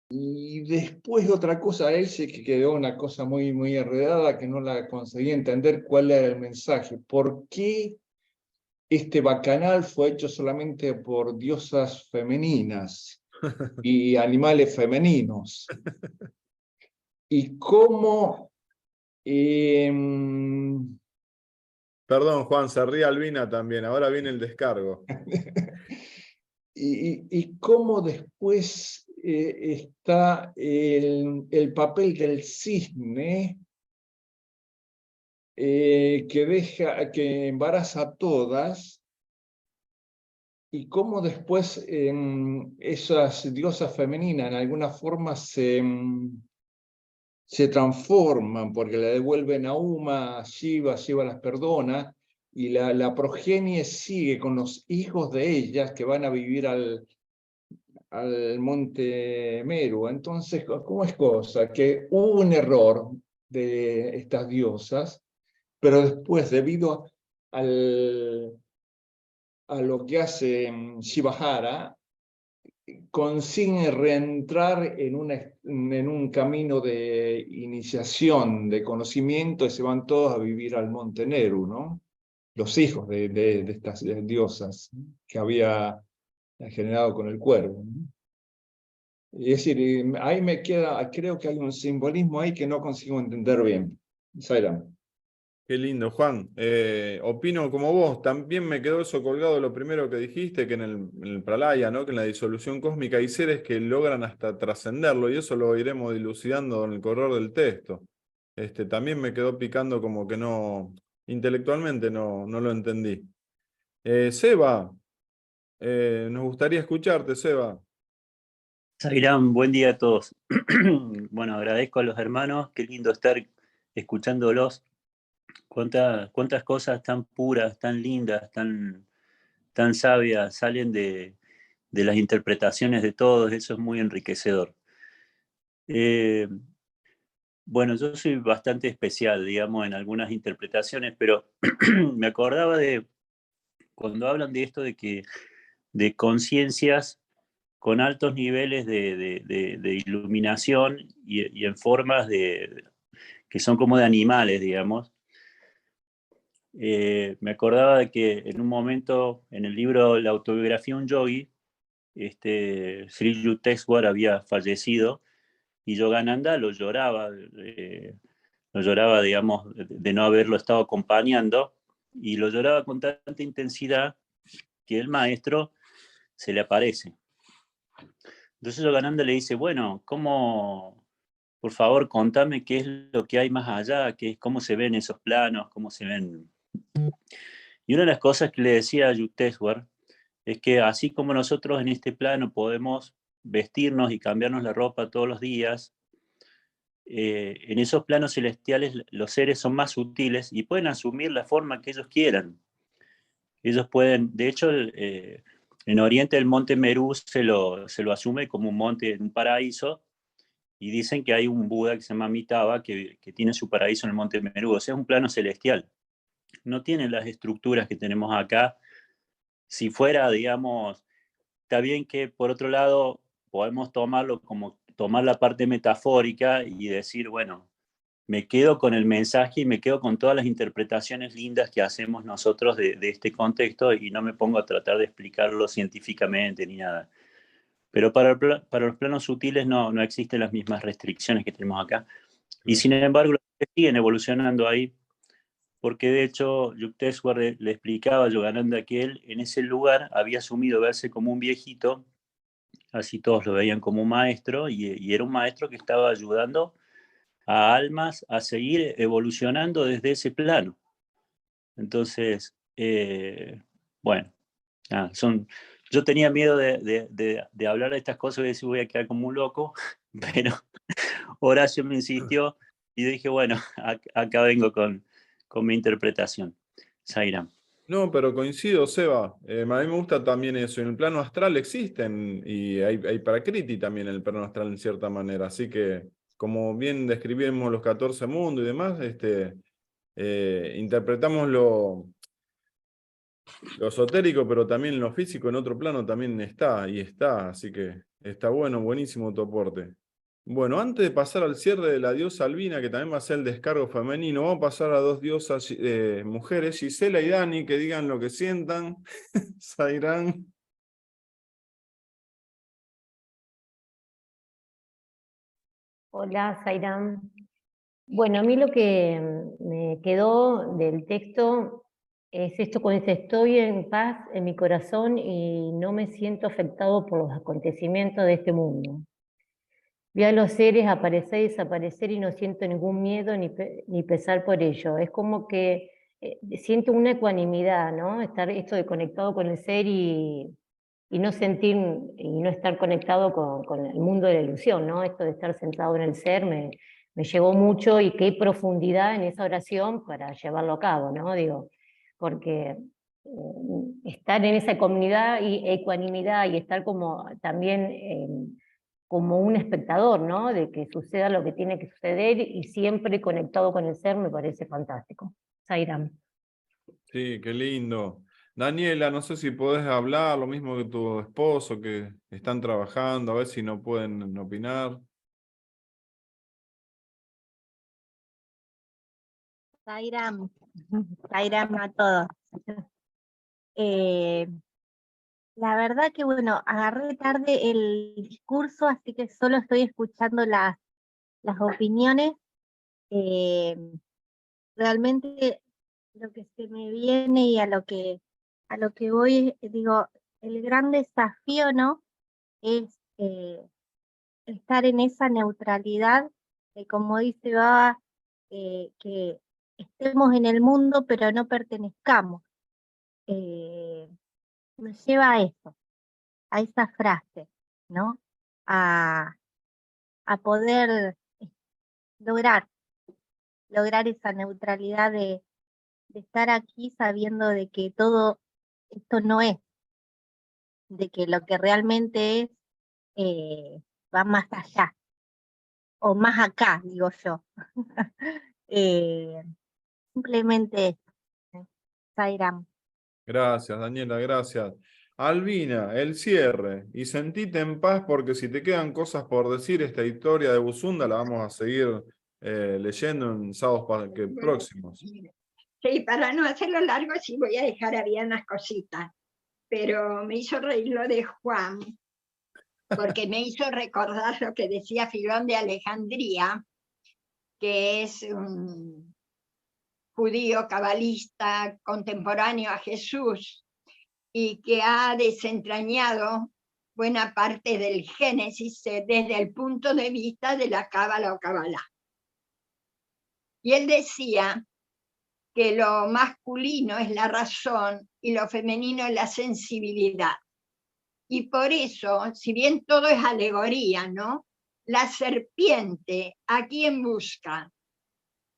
Y después otra cosa, él se que quedó una cosa muy, muy enredada que no la conseguí entender cuál era el mensaje. ¿Por qué este bacanal fue hecho solamente por diosas femeninas y animales femeninos? ¿Y cómo... Perdón, Juan, se ríe Albina también. Ahora viene el descargo. y cómo después está el papel del cisne que embaraza a todas, y cómo después esas diosas femeninas en alguna forma se transforman, porque le devuelven a Uma, a Shiva las perdona, y la progenie sigue con los hijos de ellas que van a vivir al monte Meru. Entonces, ¿cómo es cosa? Que hubo un error de estas diosas, pero después, debido a lo que hace Shivahara, consigue reentrar en un camino de iniciación, de conocimiento, y se van todos a vivir al monte Neru, ¿no? Los hijos de estas diosas que había generado con el cuervo, ¿no? Es decir, ahí me queda, creo que hay un simbolismo ahí que no consigo entender bien. Zairam. Qué lindo, Juan. Opino como vos, también me quedó eso colgado lo primero que dijiste, que en el Pralaya, ¿no? Que en la disolución cósmica hay seres que logran hasta trascenderlo, y eso lo iremos dilucidando en el correr del texto. También me quedó picando como que no, intelectualmente no lo entendí. Seba, nos gustaría escucharte, Seba. Zairán, buen día a todos. Bueno, agradezco a los hermanos, qué lindo estar escuchándolos. Cuántas cosas tan puras, tan lindas, tan sabias salen de las interpretaciones de todos, eso es muy enriquecedor. Bueno, yo soy bastante especial, digamos, en algunas interpretaciones, pero me acordaba de cuando hablan de esto de conciencias con altos niveles de iluminación y en formas que son como de animales, digamos. Me acordaba de que en un momento en el libro La autobiografía de un yogi, Sri Yukteswar había fallecido y Yogananda lo lloraba, digamos, de no haberlo estado acompañando, y lo lloraba con tanta intensidad que el maestro se le aparece. Entonces Yogananda le dice, bueno, por favor, contame qué es lo que hay más allá, cómo se ven esos planos, cómo se ven. Y una de las cosas que le decía a Yukteswar es que así como nosotros en este plano podemos vestirnos y cambiarnos la ropa todos los días, en esos planos celestiales los seres son más sutiles y pueden asumir la forma que ellos quieran. Ellos pueden, de hecho, en Oriente el monte Meru se lo asume como un monte, un paraíso, y dicen que hay un Buda que se llama Amitabha que tiene su paraíso en el monte Meru, o sea, es un plano celestial. No tiene las estructuras que tenemos acá. Si fuera, digamos, está bien que por otro lado podemos tomarlo como tomar la parte metafórica y decir, bueno, me quedo con el mensaje y me quedo con todas las interpretaciones lindas que hacemos nosotros de este contexto y no me pongo a tratar de explicarlo científicamente ni nada. Pero para los planos sutiles no existen las mismas restricciones que tenemos acá. Y sin embargo, siguen evolucionando ahí, porque de hecho Yukteswar le explicaba a Yogananda que él en ese lugar había asumido verse como un viejito, así todos lo veían como un maestro, y era un maestro que estaba ayudando a almas a seguir evolucionando desde ese plano. Entonces, bueno, nada, yo tenía miedo de hablar de estas cosas y decir voy a quedar como un loco, pero Horacio me insistió y dije, bueno, acá vengo con mi interpretación. Zairam. No, pero coincido, Seba. A mí me gusta también eso. En el plano astral existen, y hay prakriti también en el plano astral en cierta manera. Así que, como bien describimos los 14 mundos y demás, interpretamos lo esotérico, pero también lo físico en otro plano también está, así que está bueno, buenísimo tu aporte. Bueno, antes de pasar al cierre de la diosa Albina, que también va a ser el descargo femenino, vamos a pasar a dos diosas mujeres, Gisela y Dani, que digan lo que sientan. Zairán. Hola, Zairán. Bueno, a mí lo que me quedó del texto es esto cuando dice, estoy en paz en mi corazón y no me siento afectado por los acontecimientos de este mundo. Vi a los seres aparecer y desaparecer y no siento ningún miedo ni pesar por ello. Es como que siento una ecuanimidad, ¿no? Estar esto de conectado con el ser y no sentir y no estar conectado con el mundo de la ilusión, ¿no? Esto de estar sentado en el ser me llegó mucho y qué profundidad en esa oración para llevarlo a cabo, ¿no? Digo, porque estar en esa comunidad y ecuanimidad y estar como también como un espectador, ¿no? De que suceda lo que tiene que suceder y siempre conectado con el ser me parece fantástico. Zairán. Sí, qué lindo. Daniela, no sé si podés hablar, lo mismo que tu esposo, que están trabajando, a ver si no pueden opinar. Zairán, Zairán a todos. La verdad que bueno, agarré tarde el discurso, así que solo estoy escuchando las opiniones. Realmente lo que se me viene y a lo que voy, digo, el gran desafío, ¿no? Es estar en esa neutralidad, como dice Baba, que estemos en el mundo pero no pertenezcamos. Me lleva a eso, a esa frase, ¿no? A poder lograr esa neutralidad de estar aquí sabiendo de que todo esto no es, de que lo que realmente es va más allá, o más acá, digo yo. Simplemente eso, Zairán. Gracias, Daniela, gracias. Albina, el cierre. Y sentite en paz porque si te quedan cosas por decir, esta historia de Buzunda la vamos a seguir leyendo en sábados próximos. Sí, para no hacerlo largo, sí voy a dejar había unas cositas, pero me hizo reír lo de Juan, porque me hizo recordar lo que decía Filón de Alejandría, que es un judío cabalista contemporáneo a Jesús y que ha desentrañado buena parte del Génesis desde el punto de vista de la Cábala o Kabbalah. Y él decía que lo masculino es la razón y lo femenino es la sensibilidad. Y por eso, si bien todo es alegoría, ¿no? La serpiente, ¿a quién busca?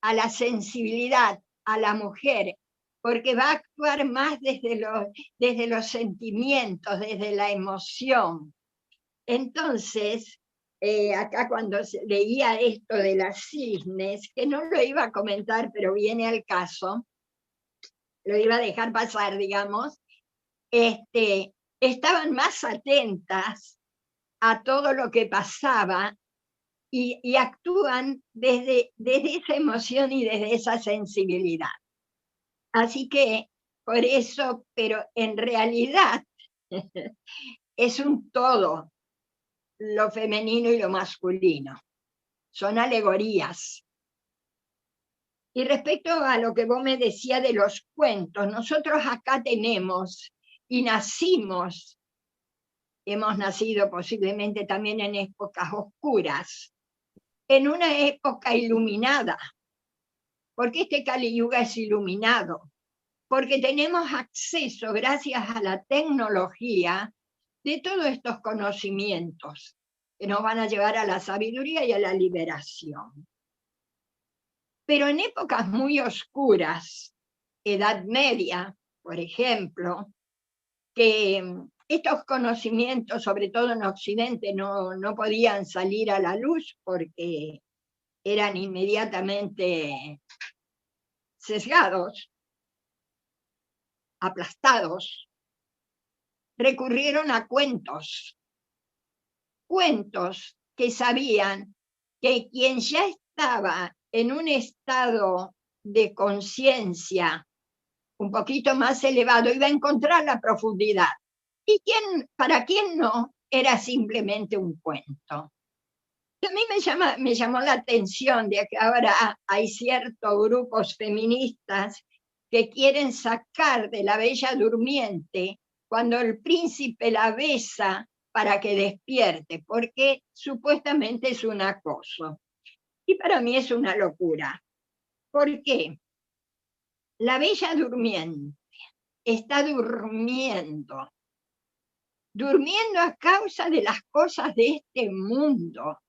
A la sensibilidad, a la mujer, porque va a actuar más desde los sentimientos, desde la emoción. Entonces, acá cuando leía esto de las cisnes, que no lo iba a comentar, pero viene al caso, lo iba a dejar pasar, digamos, estaban más atentas a todo lo que pasaba y actúan desde esa emoción y desde esa sensibilidad. Así que, por eso, pero en realidad es un todo, lo femenino y lo masculino. Son alegorías. Y respecto a lo que vos me decías de los cuentos, nosotros acá tenemos y hemos nacido posiblemente también en épocas oscuras, en una época iluminada, porque este Kali Yuga es iluminado, porque tenemos acceso, gracias a la tecnología, de todos estos conocimientos que nos van a llevar a la sabiduría y a la liberación. Pero en épocas muy oscuras, Edad Media, por ejemplo, que estos conocimientos, sobre todo en Occidente, no podían salir a la luz porque eran inmediatamente sesgados, aplastados, recurrieron a cuentos que sabían que quien ya estaba en un estado de conciencia un poquito más elevado iba a encontrar la profundidad. Y para quien no, era simplemente un cuento. Y a mí me llamó la atención de que ahora hay ciertos grupos feministas que quieren sacar de la Bella Durmiente cuando el príncipe la besa para que despierte, porque supuestamente es un acoso. Y para mí es una locura. ¿Por qué? La Bella Durmiente está durmiendo a causa de las cosas de este mundo.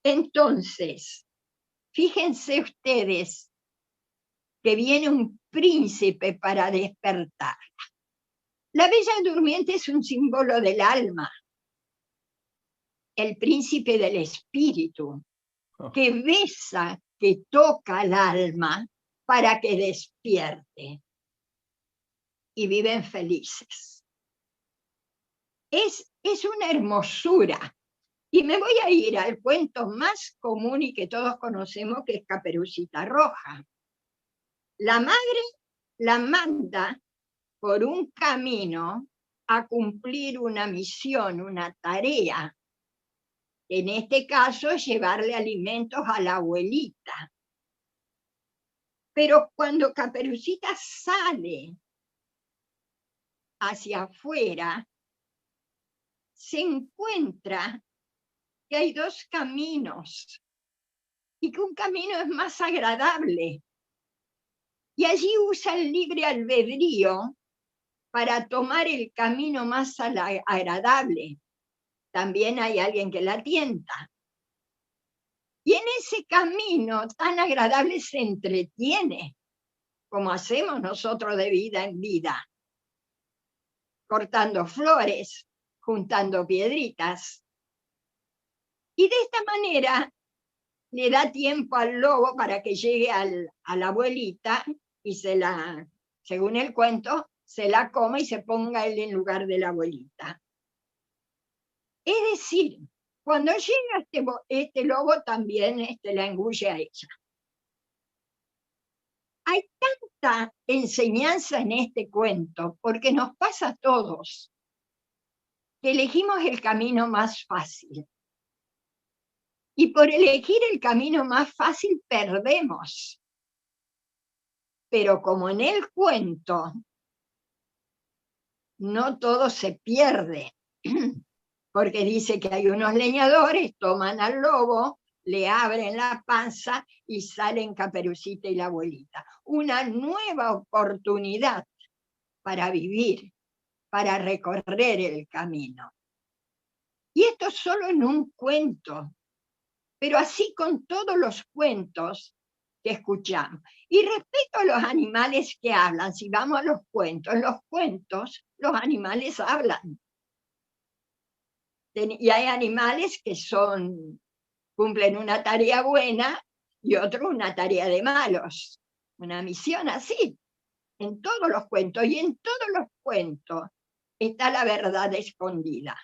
Entonces, fíjense ustedes que viene un príncipe para despertarla. La Bella Durmiente es un símbolo del alma, el príncipe del espíritu, que besa, que toca al alma para que despierte. Y viven felices. Es una hermosura. Y me voy a ir al cuento más común y que todos conocemos, que es Caperucita Roja. La madre la manda por un camino a cumplir una misión, una tarea. En este caso, llevarle alimentos a la abuelita. Pero cuando Caperucita sale hacia afuera, se encuentra que hay dos caminos y que un camino es más agradable. Y allí usa el libre albedrío para tomar el camino más agradable. También hay alguien que la tienta. Y en ese camino tan agradable se entretiene, como hacemos nosotros de vida en vida, cortando flores, juntando piedritas. Y de esta manera le da tiempo al lobo para que llegue a la abuelita y según el cuento, se la coma y se ponga él en lugar de la abuelita. Es decir, cuando llega este lobo también la engulle a ella. Hay tanta enseñanza en este cuento, porque nos pasa a todos, que elegimos el camino más fácil. Y por elegir el camino más fácil perdemos. Pero como en el cuento, no todo se pierde, porque dice que hay unos leñadores, toman al lobo, le abren la panza y salen Caperucita y la abuelita. Una nueva oportunidad para vivir, para recorrer el camino. Y esto solo en un cuento, pero así con todos los cuentos que escuchamos. Y respecto a los animales que hablan, si vamos a los cuentos, en los cuentos los animales hablan. Y hay animales que cumplen una tarea buena y otros una tarea de malos. Una misión así, en todos los cuentos. Y en todos los cuentos está la verdad escondida.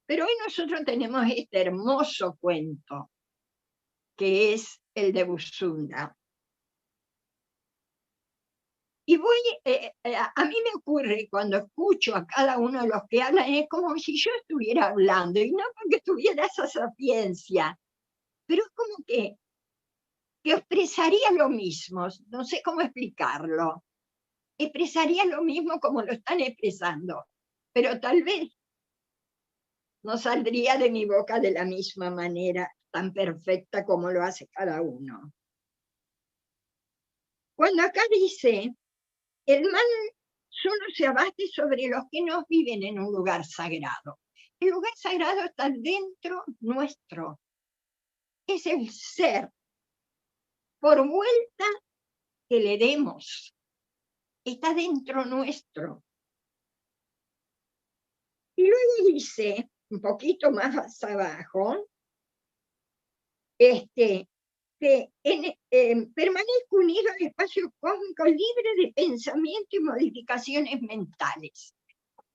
Pero hoy nosotros tenemos este hermoso cuento, que es el de Buxunda. Y a mí me ocurre cuando escucho a cada uno de los que hablan, es como si yo estuviera hablando, y no porque tuviera esa sapiencia, pero es como que expresaría lo mismo, no sé cómo explicarlo, expresaría lo mismo como lo están expresando, pero tal vez no saldría de mi boca de la misma manera, tan perfecta como lo hace cada uno. Cuando acá dice, el mal solo se abate sobre los que no viven en un lugar sagrado. El lugar sagrado está dentro nuestro. Es el ser. Por vuelta que le demos, está dentro nuestro. Y luego dice, un poquito más abajo, que permanezca unido al espacio cósmico libre de pensamiento y modificaciones mentales.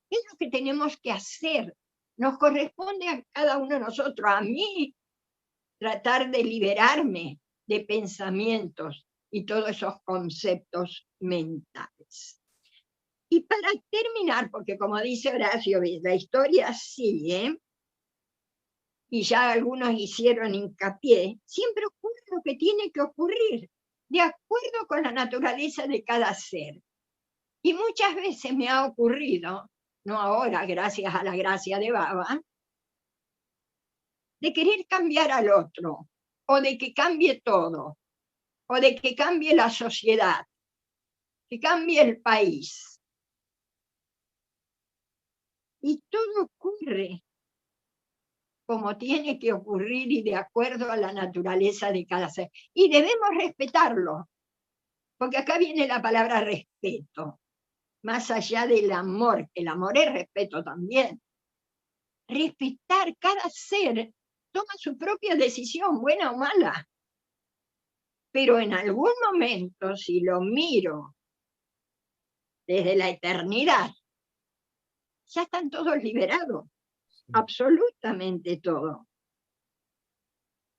Es lo que tenemos que hacer. Nos corresponde a cada uno de nosotros, a mí, tratar de liberarme de pensamientos y todos esos conceptos mentales. Y para terminar, porque como dice Horacio, la historia sigue, y ya algunos hicieron hincapié, siempre ocurre lo que tiene que ocurrir, de acuerdo con la naturaleza de cada ser. Y muchas veces me ha ocurrido, no ahora, gracias a la gracia de Baba, de querer cambiar al otro, o de que cambie todo, o de que cambie la sociedad, que cambie el país. Y todo ocurre como tiene que ocurrir y de acuerdo a la naturaleza de cada ser. Y debemos respetarlo, porque acá viene la palabra respeto, más allá del amor, el amor es respeto también. Respetar, cada ser toma su propia decisión, buena o mala. Pero en algún momento, si lo miro desde la eternidad, ya están todos liberados, absolutamente todos.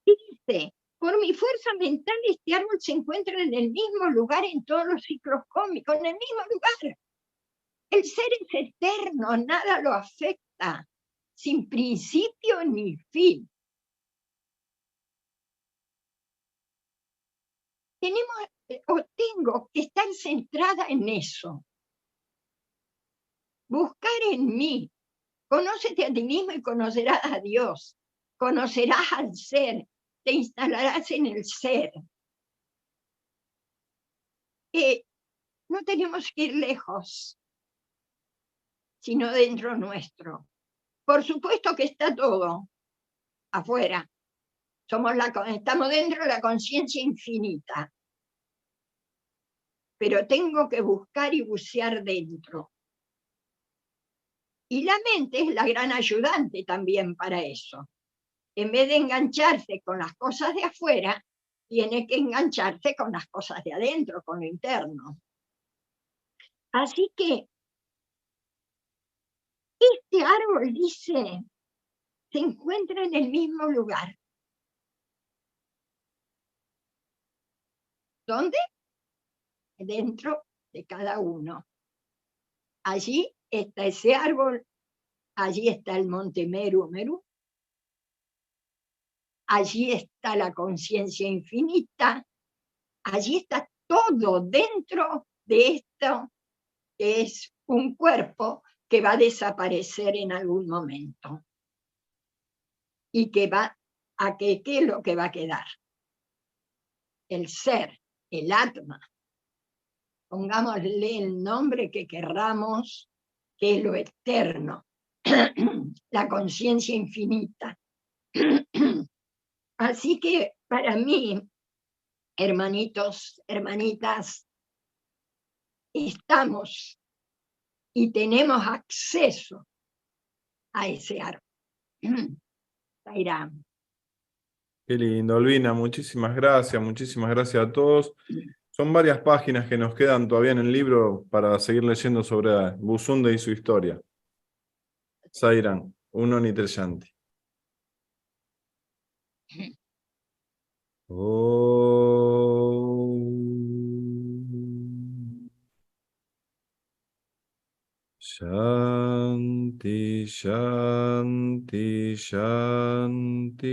Y dice, por mi fuerza mental este árbol se encuentra en el mismo lugar en todos los ciclos cósmicos, en el mismo lugar. El ser es eterno, nada lo afecta, sin principio ni fin. Tengo que estar centrada en eso. Buscar en mí. Conócete a ti mismo y conocerás a Dios. Conocerás al ser. Te instalarás en el ser. No tenemos que ir lejos, sino dentro nuestro. Por supuesto que está todo afuera. Estamos dentro de la conciencia infinita. Pero tengo que buscar y bucear dentro. Y la mente es la gran ayudante también para eso. En vez de engancharse con las cosas de afuera, tiene que engancharse con las cosas de adentro, con lo interno. Así que este árbol, dice, se encuentra en el mismo lugar. ¿Dónde? Dentro de cada uno. Allí está ese árbol, allí está el monte Meru Meru, allí está la conciencia infinita, allí está todo dentro de esto, que es un cuerpo que va a desaparecer en algún momento. Y que va a ¿qué es lo que va a quedar? El ser, el Atma. Pongámosle el nombre que querramos, que es lo eterno, la conciencia infinita. Así que para mí, hermanitos, hermanitas, estamos y tenemos acceso a ese árbol. Sairán. Qué lindo, Olvina, muchísimas gracias a todos. Son varias páginas que nos quedan todavía en el libro para seguir leyendo sobre Buzunda y su historia. Sairán, uno ni trescianti. Shanti, Shanti, Shanti.